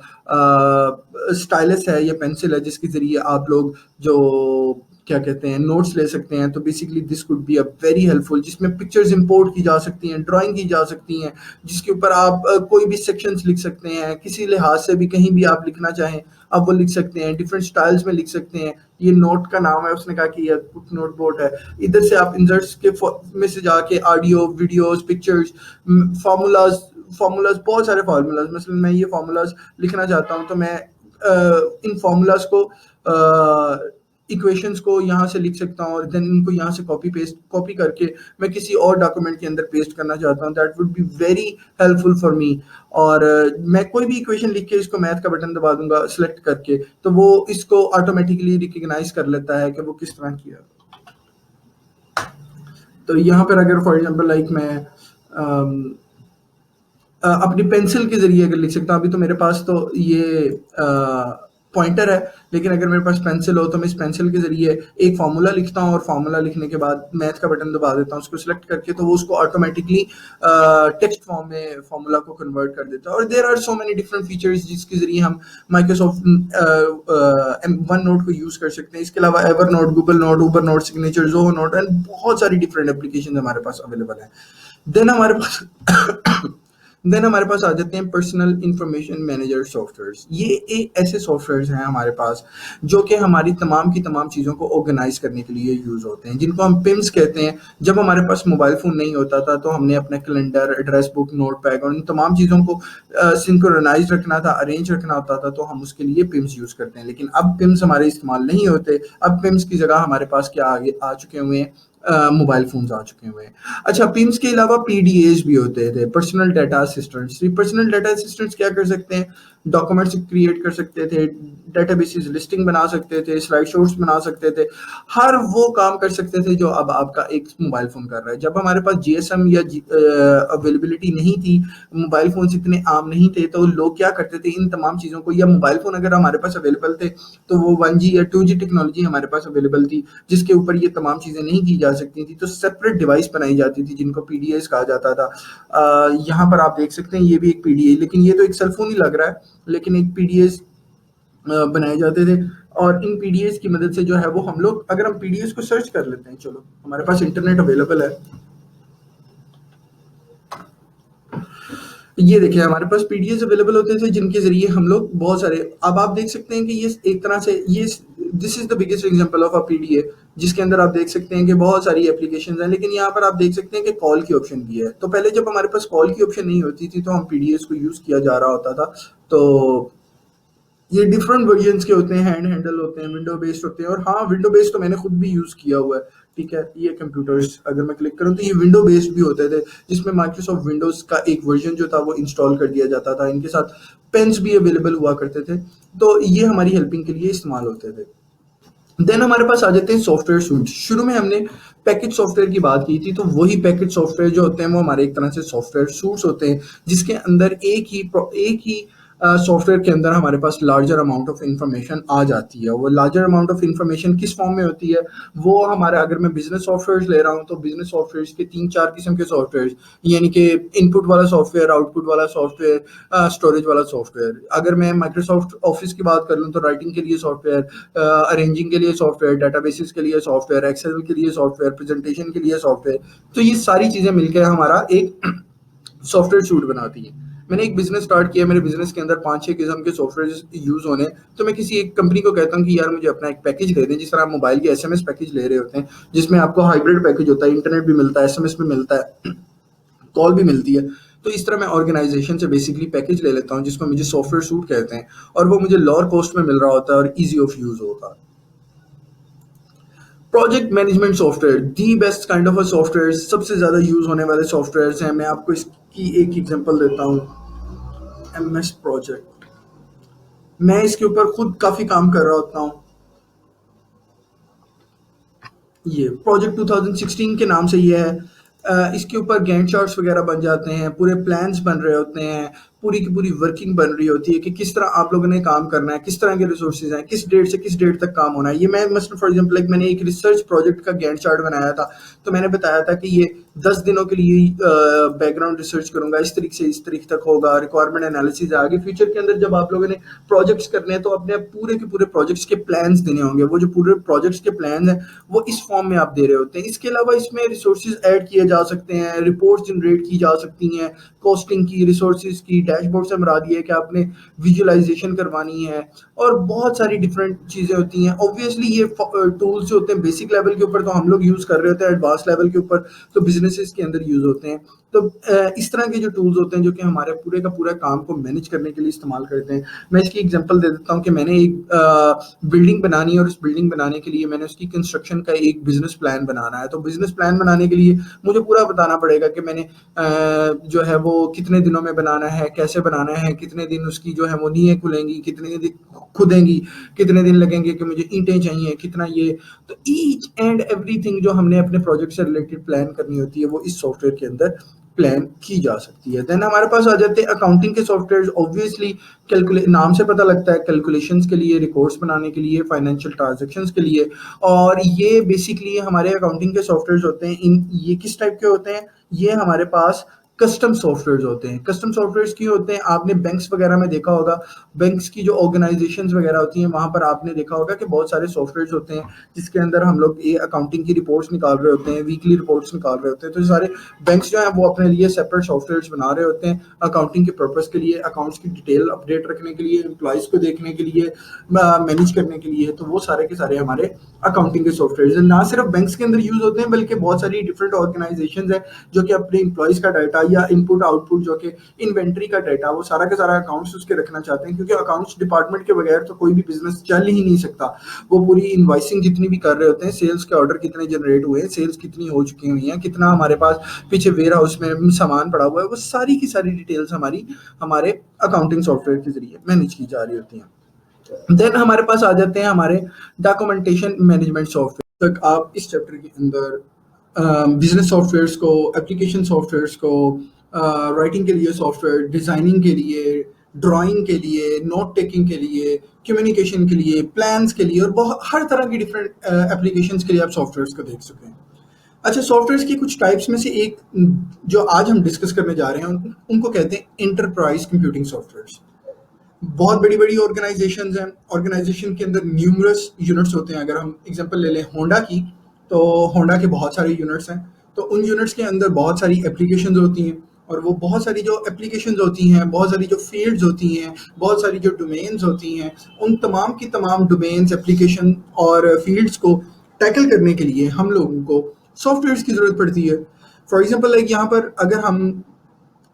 स्टाइलस है या पेंसिल है जिसके ज़रिए आप लोग जो क्या कहते हैं नोट्स ले सकते हैं, तो basically this could be a very helpful, जिसमें पिक्चर्स इंपोर्ट की जा सकती हैं, ड्राइंग की जा सकती हैं, जिसके ऊपर आप कोई भी सेक्शंस लिख सकते हैं, किसी लिहाज से भी कहीं भी आप लिखना चाहें आप वो लिख सकते हैं, डिफरेंट स्टाइल्स में लिख सकते हैं। ये नोट का नाम है, उसने कहा कि ये नोट बोट है। इधर से आप इंसर्ट्स के में से जाके audio, videos, pictures, formulas formulas बहुत सारे फार्मूलाज, मसलन मैं ये फार्मूलाज लिखना चाहता हूँ तो मैं इन फार्मूलाज को इक्वेशंस को यहाँ से लिख सकता हूँ और देन इनको यहाँ से कॉपी करके मैं किसी और डॉक्यूमेंट के अंदर पेस्ट करना चाहता हूँ। That would be very helpful for me. और मैं कोई भी इक्वेशन लिख के इसको मैथ का बटन दबा दूंगा सिलेक्ट करके, तो वो इसको ऑटोमेटिकली रिकग्नाइज कर लेता है कि वो किस तरह किया। तो यहाँ पर अगर फॉर एग्जांपल लाइक मैं अपनी पेंसिल के ज़रिए अगर लिख सकता हूँ, अभी तो मेरे पास तो ये पॉइंटर है, लेकिन अगर मेरे पास पेंसिल हो तो मैं इस पेंसिल के ज़रिए एक फार्मूला लिखता हूँ और फार्मूला लिखने के बाद मैथ का बटन दबा देता हूँ, उसको सिलेक्ट करके, तो वो उसको ऑटोमेटिकली टेक्स्ट फॉर्म में फार्मूला को कन्वर्ट कर देता है। और there are so many different features जिसके ज़रिए हम माइक्रोसॉफ्ट वन नोट को यूज़ कर सकते हैं। इसके अलावा Evernote, Google note, Uber note, signature, Zoho note and बहुत सारी डिफरेंट एप्लीकेशन हमारे पास अवेलेबल है। देन हमारे पास देन हमारे पास आ जाते हैं पर्सनल इंफॉर्मेशन मैनेजर सॉफ्टवेयर्स। ये एक ऐसे सॉफ्टवेयर्स हैं हमारे पास जो कि हमारी तमाम की तमाम चीज़ों को ऑर्गेनाइज करने के लिए यूज़ होते हैं, जिनको हम पिम्स कहते हैं। जब हमारे पास मोबाइल फ़ोन नहीं होता था तो हमने अपना calendar, address book, note pad और इन तमाम चीज़ों को सिंक्रोनाइज रखना था, अरेंज रखना होता था, तो हम उसके लिए पिम्स यूज़ करते हैं। लेकिन अब पिम्स हमारे इस्तेमाल नहीं होते। अब पिम्स की जगह हमारे पास क्या आगे आ चुके हुए हैं, मोबाइल फ़ोन्स आ चुके हुए हैं। अच्छा, पिम्स के अलावा पीडीएस भी होते थे, पर्सनल डाटा असिस्टेंट्स। ये पर्सनल डाटा असिस्टेंट्स क्या कर सकते हैं, डॉक्यूमेंट्स क्रिएट कर सकते थे, डेटाबेसेस लिस्टिंग बना सकते थे, स्लाइड शोज बना सकते थे, हर वो काम कर सकते थे जो अब आपका एक मोबाइल फ़ोन कर रहा है। जब हमारे पास जीएसएम या अवेलेबिलिटी नहीं थी, मोबाइल फ़ोन्स इतने आम नहीं थे, तो लोग क्या करते थे इन तमाम चीज़ों को, या मोबाइल फ़ोन अगर हमारे पास अवेलेबल थे तो वो 1G या 2G टेक्नोलॉजी हमारे पास अवेलेबल थी जिसके ऊपर ये तमाम चीज़ें नहीं की जा सकती थी, तो सेपरेट डिवाइस बनाई जाती थी जिनको पीडीएस कहा जाता था। यहाँ पर आप देख सकते हैं ये भी एक पीडीए, लेकिन ये तो एक सेलफोन ही लग रहा है, लेकिन एक पीडीएस बनाए जाते थे। और इन पीडीएस की मदद से जो है वो हम लोग, अगर हम पीडीएस को सर्च कर लेते हैं, चलो हमारे पास इंटरनेट अवेलेबल है, ये देखिए हमारे पास पीडीएफ अवेलेबल होते थे जिनके ज़रिए हम लोग बहुत सारे, अब आप देख सकते हैं कि ये एक तरह से ये this is the biggest example of a PDF, जिसके अंदर आप देख सकते हैं कि बहुत सारी एप्लीकेशंस हैं, लेकिन यहाँ पर आप देख सकते हैं कि कॉल की ऑप्शन भी है। तो पहले जब हमारे पास कॉल की ऑप्शन नहीं होती थी तो हम पीडीएफ को यूज़ किया जा रहा होता था। तो ये डिफरेंट वर्जन्स के होते हैं, हैंड हैंडल होते हैं, विंडो बेस्ड होते हैं। और हाँ, विंडो बेस्ड तो मैंने खुद भी यूज़ किया हुआ है, ठीक है। ये कंप्यूटर्स अगर मैं क्लिक करूँ तो ये विंडो बेस्ड भी होते थे, जिसमें माइक्रोसॉफ्ट विंडोज़ का एक वर्जन जो था वो इंस्टॉल कर दिया जाता था। इनके साथ पेन्स भी अवेलेबल हुआ करते थे, तो ये हमारी हेल्पिंग के लिए इस्तेमाल होते थे। देन हमारे पास आ जाते हैं सॉफ्टवेयर सूट। शुरू में हमने पैकेज सॉफ्टवेयर की बात की थी, तो वही पैकेज सॉफ्टवेयर जो होते हैं वो हमारे एक तरह से सॉफ्टवेयर सूट्स होते हैं, जिसके अंदर एक ही सॉफ्टवेयर के अंदर हमारे पास लार्जर अमाउंट ऑफ इंफॉर्मेशन आ जाती है। वो लार्जर अमाउंट ऑफ इंफॉर्मेशन किस फॉर्म में होती है, वो हमारा, अगर मैं बिजनेस सॉफ्टवेयर ले रहा हूँ तो बिजनेस सॉफ्टवेयर के 3-4 किस्म के सॉफ्टवेयर, यानी कि इनपुट वाला सॉफ्टवेयर, आउटपुट वाला सॉफ्टवेयर, स्टोरेज वाला सॉफ्टवेयर। अगर मैं माइक्रोसॉफ्ट ऑफिस की बात कर लूँ तो राइटिंग के लिए सॉफ्टवेयर, अरेंजिंग के लिए सॉफ्टवेयर, डेटाबेसेस के लिए सॉफ्टवेयर, एक्सेल के लिए सॉफ्टवेयर, प्रेजेंटेशन के लिए सॉफ्टवेयर। तो ये सारी चीज़ें मिलकर हमारा एक सॉफ्टवेयर सूट बनाती है। मैंने एक बिज़नेस स्टार्ट किया, मेरे बिज़नेस के अंदर 5-6 किस्म के सॉफ्टवेयर यूज़ होने, तो मैं किसी एक कंपनी को कहता हूँ कि यार मुझे अपना एक पैकेज दे दें, जिस तरह आप मोबाइल के एसएमएस पैकेज ले रहे होते हैं, जिसमें आपको हाइब्रिड पैकेज होता है, इंटरनेट भी मिलता है, एसएमएस भी मिलता है, कॉल भी मिलती है। तो इस तरह मैं ऑर्गेनाइजेशन से बेसिकली पैकेज ले लेता हूँ, जिसको मुझे सॉफ्टवेयर सूट कहते हैं, और वो मुझे लोअर कॉस्ट में मिल रहा होता है और ईज़ी ऑफ यूज़ होता है। Project management software, the best kind of a software, सबसे ज़्यादा यूज़ होने वाले सॉफ्टवेयर्स हैं। मैं आपको इसकी एक एग्जांपल देता हूँ, एमएस प्रोजेक्ट। मैं इसके ऊपर खुद काफ़ी काम कर रहा होता हूँ। ये प्रोजेक्ट 2016 के नाम से ये है। इसके ऊपर गैंट चार्ट्स वगैरह बन जाते हैं, पूरे प्लान्स बन रहे होते हैं, पूरी की पूरी वर्किंग बन रही होती है कि किस तरह आप लोगों ने काम करना है, किस तरह के रिसोर्सेज हैं, किस डेट से किस डेट तक काम होना है। ये मैं मसलन फॉर एग्जांपल लाइक मैंने एक रिसर्च प्रोजेक्ट का गैंट चार्ट बनाया था, तो मैंने बताया था कि ये 10 दिनों के लिए बैकग्राउंड रिसर्च करूंगा, इस तारीख से इस तारीख तक होगा, रिक्वायरमेंट एनालिसिस है। आगे फ्यूचर के अंदर जब आप लोगों ने प्रोजेक्ट्स करने हैं तो अपने पूरे के पूरे प्रोजेक्ट्स के प्लान्स देने होंगे। वो जो पूरे प्रोजेक्ट्स के प्लान है वो इस फॉर्म में आप दे रहे होते हैं। इसके अलावा इसमें रिसोर्सेज ऐड किए जा सकते हैं, रिपोर्ट्स जनरेट की जा सकती हैं, कॉस्टिंग की, रिसोर्सेज की, डैशबोर्ड से मराद ये है कि आपने विजुअलाइजेशन करवानी है, और बहुत सारी डिफरेंट चीज़ें होती हैं। ऑब्वियसली ये टूल्स जो होते हैं बेसिक लेवल के ऊपर तो हम लोग यूज़ कर रहे होते हैं, एडवांस लेवल के ऊपर तो बिजनेसेस के अंदर यूज़ होते हैं। तो इस तरह के जो टूल्स होते हैं जो कि हमारे पूरे का पूरा काम को मैनेज करने के लिए इस्तेमाल करते हैं। मैं इसकी एग्जांपल दे देता हूँ कि मैंने एक बिल्डिंग बनानी है, और उस बिल्डिंग बनाने के लिए मैंने उसकी कंस्ट्रक्शन का एक बिजनेस प्लान बनाना है। तो बिजनेस प्लान बनाने के लिए मुझे पूरा बताना पड़ेगा कि मैंने जो है वो कितने दिनों में बनाना है, कैसे बनाना है, कितने दिन उसकी जो है वो नींवें खुलेंगी, कितने दिन खुदेंगी, कितने दिन लगेंगे, कि मुझे ईंटें चाहिए, कितना ये। तो ईच एंड एवरीथिंग जो हमने अपने प्रोजेक्ट से रिलेटेड प्लान करनी होती है वो इस सॉफ्टवेयर के अंदर प्लान की जा सकती है। देन हमारे पास आ जाते हैं अकाउंटिंग के सॉफ्टवेयर। ऑब्वियसली कैलकुले नाम से पता लगता है, कैलकुलेशंस के लिए, रिकॉर्ड्स बनाने के लिए, फाइनेंशियल ट्रांजैक्शंस के लिए। और ये बेसिकली हमारे अकाउंटिंग के सॉफ्टवेयर होते हैं। इन ये किस टाइप के होते हैं? ये हमारे पास कस्टम सॉफ्टवेयर होते हैं। कस्टम सॉफ्टवेयर क्यों होते हैं? आपने बैंक्स वगैरह में देखा होगा, बैंक्स की जो ऑर्गेनाइजेशंस वगैरह होती हैं वहां पर आपने देखा होगा कि बहुत सारे सॉफ्टवेयर होते हैं जिसके अंदर हम लोग ये अकाउंटिंग की रिपोर्ट्स निकाल रहे होते हैं, वीकली रिपोर्ट्स निकाल रहे होते हैं। तो ये सारे बैंक्स जो हैं वो अपने लिए सेपरेट सॉफ्टवेयर बना रहे होते हैं अकाउंटिंग के पर्पस के लिए, अकाउंट्स की डिटेल अपडेट रखने के लिए, एम्प्लॉयज़ को देखने के लिए, मैनेज करने के लिए। तो वो सारे के सारे हमारे अकाउंटिंग के सॉफ्टवेयर ना सिर्फ बैंक्स के अंदर यूज होते हैं, बल्कि बहुत सारी डिफरेंट ऑर्गेनाइजेशंस हैं जो कि अपने एम्प्लॉयज़ का डाटा या इनपुट आउटपुट जो कि इन्वेंट्री का डाटा, वो सारा का सारा अकाउंट्स उसके रखना चाहते हैं, क्योंकि अकाउंट्स डिपार्टमेंट के बगैर तो कोई भी बिजनेस चल ही नहीं सकता। वो पूरी इनवाइसिंग जितनी भी कर रहे होते हैं, सेल्स के ऑर्डर कितने जनरेट हुए हैं, सेल्स कितनी हो चुकी हुई हैं, कितना हमारे पास पीछे वेयर हाउस में सामान पड़ा हुआ है, वो सारी की सारी डिटेल्स हमारी हमारे अकाउंटिंग सॉफ्टवेयर के जरिए मैनेज की जा रही होती हैं। देन हमारे पास आ जाते हैं हमारे डॉक्यूमेंटेशन मैनेजमेंट सॉफ्टवेयर। तक आप इस चैप्टर के अंदर बिजनेस सॉफ्टवेयर्स को, एप्लीकेशन सॉफ्टवेयर्स को, राइटिंग के लिए सॉफ्टवेयर, डिज़ाइनिंग के लिए, ड्राइंग के लिए, नोट टेकिंग के लिए, कम्युनिकेशन के लिए, प्लान्स के लिए, और बहुत हर तरह की डिफरेंट एप्लीकेशंस के लिए आप सॉफ्टवेयर्स को देख सकते हैं। अच्छा, सॉफ्टवेयर्स की कुछ टाइप्स में से एक जो आज हम डिस्कस करने जा रहे हैं उनको कहते हैं एंटरप्राइज कंप्यूटिंग सॉफ्टवेयर्स। बहुत बड़ी-बड़ी ऑर्गेनाइजेशंस हैं, ऑर्गेनाइजेशन के अंदर न्यूमरस यूनिट्स होते हैं। अगर हम एग्जांपल ले लें होंडा की, तो होंडा के बहुत सारे यूनिट्स हैं, तो उन यूनिट्स के अंदर बहुत सारी एप्लीकेशंस होती हैं, और वो बहुत सारी जो एप्लीकेशंस होती हैं, बहुत सारी जो फील्ड्स होती हैं, बहुत सारी जो डोमेन्स होती हैं, उन तमाम की तमाम डोमेन्स, एप्लीकेशन और फील्ड्स को टैकल करने के लिए हम लोगों को सॉफ्टवेयर्स की ज़रूरत पड़ती है। फॉर एग्जांपल लाइक यहाँ पर अगर हम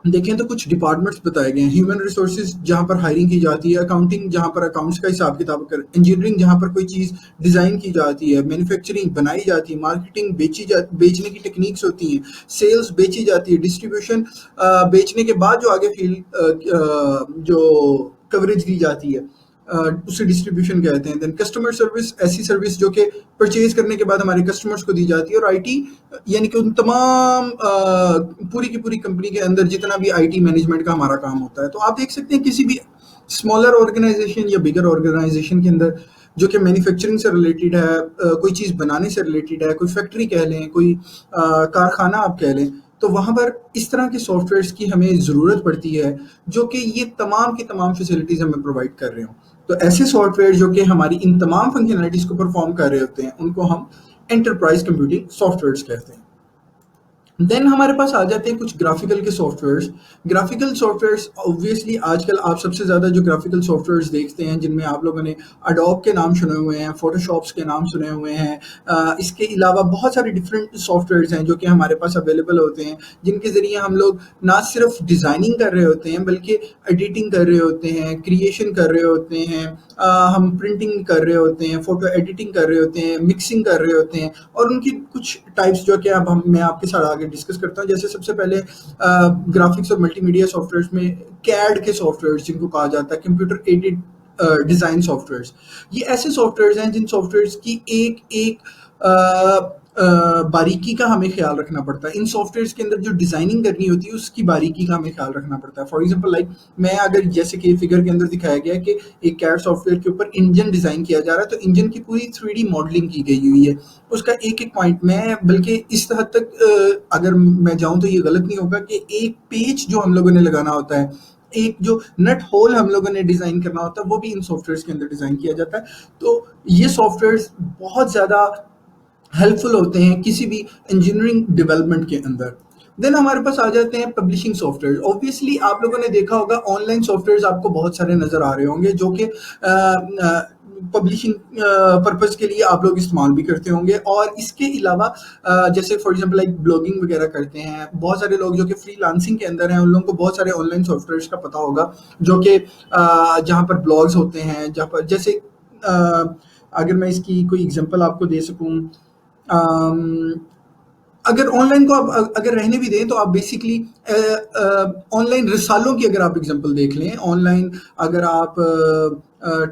देखें तो कुछ डिपार्टमेंट्स बताए गए हैं। ह्यूमन रिसोर्सेज जहाँ पर हायरिंग की जाती है, अकाउंटिंग जहाँ पर अकाउंट्स का हिसाब किताब कर, इंजीनियरिंग जहाँ पर कोई चीज़ डिज़ाइन की जाती है, मैन्युफैक्चरिंग बनाई जाती है, मार्केटिंग बेचने की टेक्निक्स होती हैं, सेल्स बेची जाती है, डिस्ट्रीब्यूशन बेचने के बाद जो आगे फील्ड जो कवरेज दी जाती है उसे डिस्ट्रीब्यूशन कहते हैं। देन कस्टमर सर्विस, ऐसी सर्विस जो कि परचेज करने के बाद हमारे कस्टमर्स को दी जाती है। और आईटी यानी कि उन तमाम पूरी की पूरी कंपनी के अंदर जितना भी आईटी मैनेजमेंट का हमारा काम होता है। तो आप देख सकते हैं किसी भी स्मॉलर ऑर्गेनाइजेशन या बिगर ऑर्गेनाइजेशन के अंदर जो कि मैन्युफैक्चरिंग से रिलेटेड है, कोई चीज़ बनाने से रिलेटेड है, कोई फैक्ट्री कह लें, कोई कारखाना आप कह लें, तो वहाँ पर इस तरह के सॉफ्टवेयर्स की हमें ज़रूरत पड़ती है जो कि ये तमाम की तमाम फैसिलिटीज़ हमें प्रोवाइड कर रहे हों। तो ऐसे सॉफ्टवेयर जो कि हमारी इन तमाम फंक्शनैलिटीज़ को परफॉर्म कर रहे होते हैं उनको हम एंटरप्राइज कंप्यूटिंग सॉफ्टवेयर्स कहते हैं। देन हमारे पास आ जाते हैं कुछ ग्राफिकल के सॉफ्टवेयर्स। ग्राफिकल सॉफ्टवेयर्स ऑब्वियसली आजकल आप सबसे ज़्यादा जो ग्राफिकल सॉफ्टवेयर्स देखते हैं जिनमें आप लोगों ने अडोब के नाम सुने हुए हैं, फोटोशॉप्स के नाम सुने हुए हैं। इसके अलावा बहुत सारे डिफरेंट सॉफ्टवेयर्स हैं जो कि हमारे पास अवेलेबल होते हैं, जिनके ज़रिए हम लोग ना सिर्फ डिज़ाइनिंग कर रहे होते हैं बल्कि एडिटिंग कर रहे होते हैं, क्रिएशन कर रहे होते हैं, हम प्रिंटिंग कर रहे होते हैं, फ़ोटो एडिटिंग कर रहे होते हैं, मिक्सिंग कर रहे होते हैं, और उनकी कुछ टाइप्स जो कि अब मैं आपके साथ आगे डिस्कस करता हूँ। जैसे सबसे पहले ग्राफिक्स और मल्टीमीडिया सॉफ्टवेयर्स में कैड के सॉफ्टवेयर्स जिनको कहा जाता है कंप्यूटर एडेड डिज़ाइन सॉफ्टवेयर्स। ये ऐसे सॉफ्टवेयर्स हैं जिन सॉफ्टवेयर्स की एक बारीकी का हमें ख्याल रखना पड़ता है। इन सॉफ्टवेयर्स के अंदर जो डिज़ाइनिंग करनी होती है उसकी बारीकी का हमें ख्याल रखना पड़ता है। फॉर एग्जांपल लाइक मैं अगर जैसे कि फिगर के अंदर दिखाया गया है कि एक कैड सॉफ्टवेयर के ऊपर इंजन डिज़ाइन किया जा रहा है, तो इंजन की पूरी 3D मॉडलिंग की गई हुई है। उसका एक-एक पॉइंट मैं बल्कि इस हद तक अगर मैं जाऊँ तो ये गलत नहीं होगा कि एक पेच जो हम लोगों ने लगाना होता है, एक जो नट होल हम लोगों ने डिज़ाइन करना होता है, वो भी इन सॉफ्टवेयर्स के अंदर डिज़ाइन किया जाता है। तो ये सॉफ्टवेयर्स बहुत ज़्यादा हेल्पफुल होते हैं किसी भी इंजीनियरिंग डेवलपमेंट के अंदर। देन हमारे पास आ जाते हैं पब्लिशिंग सॉफ्टवेयर। ऑब्वियसली आप लोगों ने देखा होगा ऑनलाइन सॉफ्टवेयर्स आपको बहुत सारे नज़र आ रहे होंगे जो कि पब्लिशिंग पर्पज़ के लिए आप लोग इस्तेमाल भी करते होंगे। और इसके अलावा जैसे फॉर एग्जांपल लाइक ब्लॉगिंग वगैरह करते हैं, बहुत सारे लोग जो कि फ्रीलांसिंग के अंदर हैं उन लोगों को बहुत सारे ऑनलाइन सॉफ्टवेयर्स का पता होगा जो कि जहाँ पर ब्लॉग्स होते हैं, जहाँ पर जैसे अगर मैं इसकी कोई एग्जांपल आपको दे सकूँ, अम, अगर ऑनलाइन को आप अगर रहने भी दें तो आप बेसिकली ऑनलाइन रिसालों की अगर आप एग्जांपल देख लें, ऑनलाइन अगर आप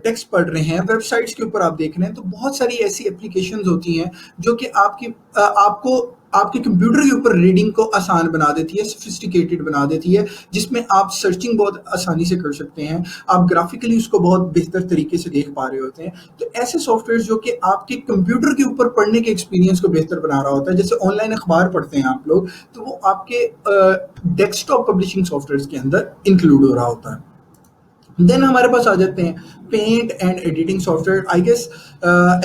टेक्स्ट पढ़ रहे हैं, वेबसाइट्स के ऊपर आप देख रहे हैं, तो बहुत सारी ऐसी एप्लीकेशंस होती हैं जो कि आपको आपके कंप्यूटर के ऊपर रीडिंग को आसान बना देती है, सोफिस्टिकेटेड बना देती है, जिसमें आप सर्चिंग बहुत आसानी से कर सकते हैं, आप ग्राफिकली उसको बहुत बेहतर तरीके से देख पा रहे होते हैं। तो ऐसे सॉफ्टवेयर जो कि आपके कंप्यूटर के ऊपर पढ़ने के एक्सपीरियंस को बेहतर बना रहा होता है, जैसे ऑनलाइन अखबार पढ़ते हैं आप लोग, तो वो आपके डेस्कटॉप पब्लिशिंग सॉफ्टवेयर के अंदर इंक्लूड हो रहा होता है। देन हमारे पास आ जाते हैं paint and editing software. I guess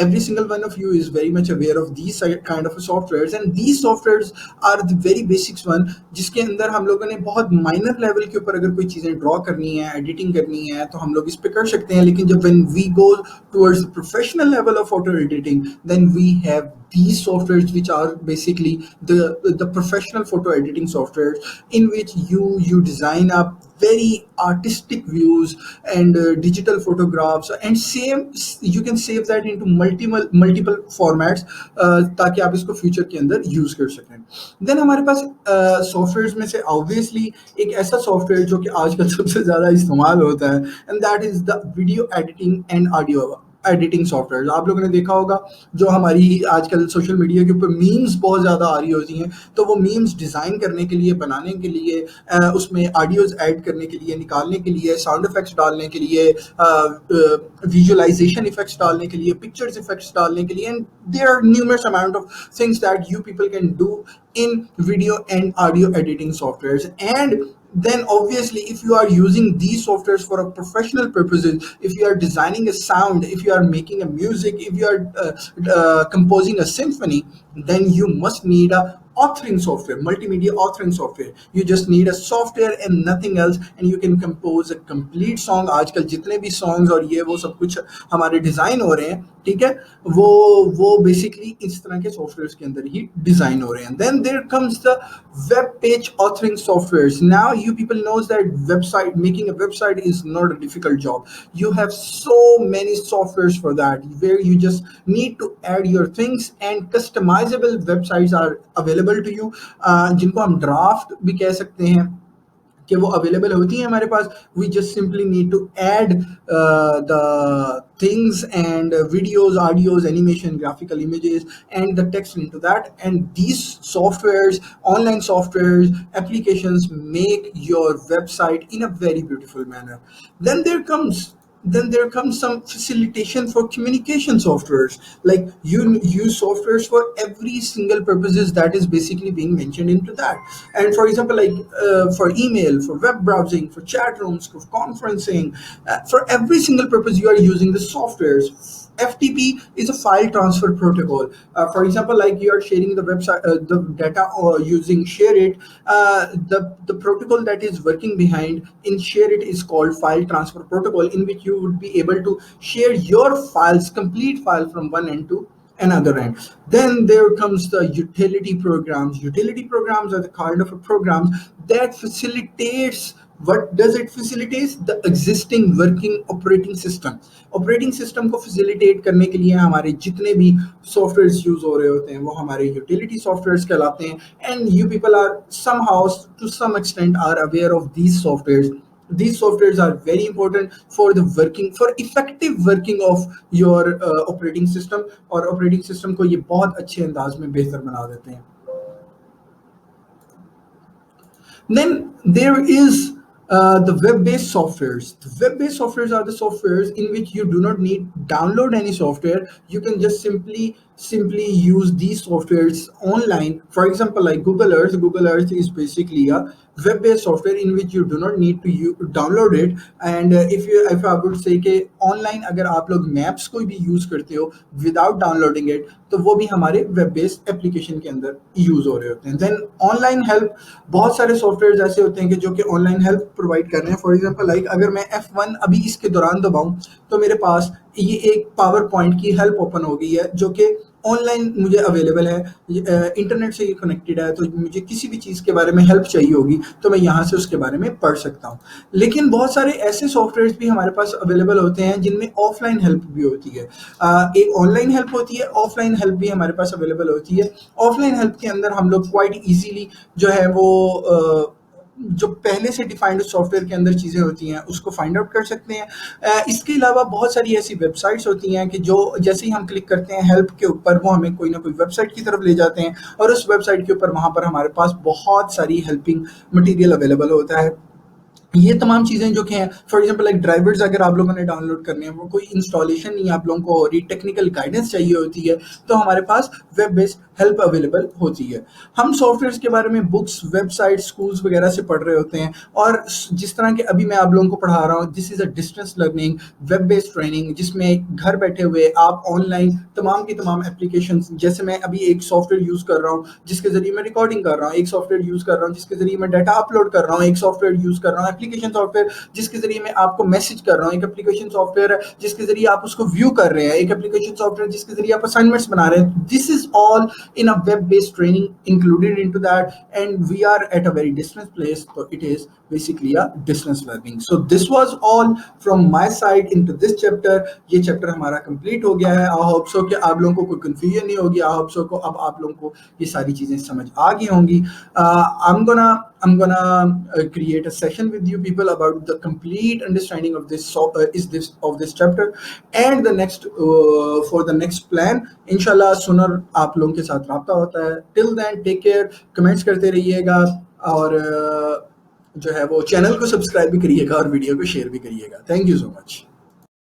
every single one of you is very much aware of these kind of softwares, and these softwares are the very basics one, जिसके अंदर हम लोगों ने बहुत माइनर लेवल के ऊपर अगर कोई चीज़ें ड्रॉ करनी है, एडिटिंग करनी है, तो हम लोग इस पे कर सकते हैं। लेकिन जब when we go towards the professional level of photo editing, then we have these softwares which are basically the professional photo editing softwares in which you design up very artistic views and digital photographs, and same you can save that into multiple formats ताकि आप इसको future के अंदर use कर सकें। Then हमारे पास softwares में से ऑब्वियसली एक ऐसा सॉफ्टवेयर जो कि आजकल सबसे ज़्यादा इस्तेमाल होता है, and that is the video editing and audio editing software. आप लोगों ने देखा होगा जो हमारी आजकल सोशल मीडिया के ऊपर मीम्स बहुत ज़्यादा आ रही होती हैं, तो वो मीम्स डिज़ाइन करने के लिए, बनाने के लिए, उसमें ऑडियोज़ ऐड करने के लिए, निकालने के लिए, साउंड इफ़ेक्ट्स डालने के लिए, विजुअलाइजेशन इफ़ेक्ट्स डालने के लिए, पिक्चर्स इफ़ेक्ट्स डालने के लिए, and there are numerous amount of things that you people can do in video and audio editing softwares. And then obviously if you are using these softwares for a professional purposes, if you are designing a sound, if you are making a music, if you are composing a symphony, then you must need a authoring software, multimedia authoring software. You just need a software and nothing else, and you can compose a complete song. आजकल जितने भी songs और ये वो सब कुछ हमारे design हो रहे हैं, ठीक है, वो बेसिकली इस तरह के सॉफ्टवेयर्स के अंदर ही डिज़ाइन हो रहे हैं। Then there comes the web page authoring softwares. Now you people knows that website making a website is not a difficult job. You have so many softwares for that, where you just need to add your things, and customizable websites are available to you, जिनको हम draft भी कह सकते हैं कि वो available होती हैं हमारे पास। We just simply need to add the things and videos, audios, animation, graphical images and the text into that, and these softwares, online softwares, applications make your website in a very beautiful manner. Then there comes some facilitation for communication softwares, like you use softwares for every single purposes that is basically being mentioned into that. And for example, like for email, for web browsing, for chat rooms, for conferencing, for every single purpose you are using the softwares. FTP is a file transfer protocol. For example, like you are sharing the website, the data using ShareIt. The protocol that is working behind in ShareIt is called file transfer protocol, in which you would be able to share your files, complete file from one end to another end. Then there comes the utility programs. Utility programs are the kind of a program that facilitates, what does it facilitates? The existing working operating system को facilitate करने के लिए हमारे जितने भी softwares use हो रहे होते हैं वो हमारे यूटिलिटी सॉफ्टवेयर्स कहलाते हैं. And you people are somehow to some extent are aware of these softwares. These softwares are very important for the working, for effective working of your operating system, और operating system को ये बहुत अच्छे अंदाज में बेहतर बना देते हैं. Then there is the web-based softwares. The web-based softwares are the softwares in which you do not need download any software. You can just simply use these softwares online. For example, like Google Earth. Google Earth is basically a web-based software in which you do not need to download it. And if I would say कि online अगर आप लोग maps कोई भी use करते हो without downloading it, तो वो भी हमारे web-based application के अंदर use हो रहे होते हैं. Then online help, बहुत सारे softwares ऐसे होते हैं कि जो कि online help provide कर रहे हैं. For example, like अगर मैं F1 अभी इसके दौरान दबाऊं तो मेरे पास ये एक पावर पॉइंट की हेल्प ओपन हो गई है जो कि ऑनलाइन मुझे अवेलेबल है, इंटरनेट से ये कनेक्टेड है. तो मुझे किसी भी चीज़ के बारे में हेल्प चाहिए होगी तो मैं यहाँ से उसके बारे में पढ़ सकता हूँ. लेकिन बहुत सारे ऐसे सॉफ्टवेयर्स भी हमारे पास अवेलेबल होते हैं जिनमें ऑफलाइन हेल्प भी होती है. एक ऑनलाइन हेल्प होती है, ऑफलाइन हेल्प भी हमारे पास अवेलेबल होती है. ऑफलाइन हेल्प के अंदर हम लोग क्वाइट ईजीली जो है वो जो पहले से डिफाइंड सॉफ्टवेयर के अंदर चीज़ें होती हैं उसको फाइंड आउट कर सकते हैं. इसके अलावा बहुत सारी ऐसी वेबसाइट्स होती हैं कि जो जैसे ही हम क्लिक करते हैं हेल्प के ऊपर वो हमें कोई ना कोई वेबसाइट की तरफ ले जाते हैं और उस वेबसाइट के ऊपर वहाँ पर हमारे पास बहुत सारी हेल्पिंग मटेरियल अवेलेबल होता है. ये तमाम चीज़ें जो कि हैं, फॉर एग्जांपल लाइक ड्राइवर्स अगर आप लोगों ने डाउनलोड करने हैं, वो कोई इंस्टॉलेशन नहीं आप लोगों को हो रही, टेक्निकल गाइडेंस चाहिए होती है, तो हमारे पास वेब बेस्ड हेल्प अवेलेबल होती है. हम सॉफ्टवेयर्स के बारे में बुक्स, वेबसाइट, स्कूल्स वगैरह से पढ़ रहे होते हैं और जिस तरह के अभी मैं आप लोगों को पढ़ा रहा हूँ, this is a distance learning web based training, जिसमें घर बैठे हुए आप ऑनलाइन तमाम की तमाम एप्लीकेशन, जैसे मैं अभी एक सॉफ्टवेयर यूज़ कर रहा हूँ जिसके ज़रिए मैं रिकॉर्डिंग कर रहा हूँ, एक सॉफ्टवेयर यूज़ कर रहा हूँ जिसके ज़रिए मैं डाटा अपलोड कर रहा हूँ, एक सॉफ्टवेयर यूज़ कर रहा हूँ एप्लीकेशन सॉफ्टवेयर जिसके जरिए मैं आपको मैसेज कर रहा हूँ, एक एप्लीकेशन सॉफ्टवेयर है जिसके जरिए आप उसको व्यू कर रहे हैं, एक एप्लीकेशन सॉफ्टवेयर जिसके जरिए आप असाइनमेंट्स बना रहे हैं. This is all in a web based training included into that and we are at a very distance place, so it is basically a distance learning. So this was all from my side into this chapter. ये chapter हमारा complete हो गया है. I hope so कि आप लोगों को कोई कंफ्यूजन नहीं होगी. आई होप सो को अब आप लोगों को ये सारी चीजें समझ आ गई होंगी. I'm gonna create a session with you people about the complete understanding of this chapter and the next for the next plan. इंशाल्लाह सुनर आप लोगों के साथ राब्ता होता है. Till then take care, comments करते रहिएगा और जो है वो चैनल को सब्सक्राइब भी करिएगा और वीडियो को शेयर भी करिएगा. Thank you so much.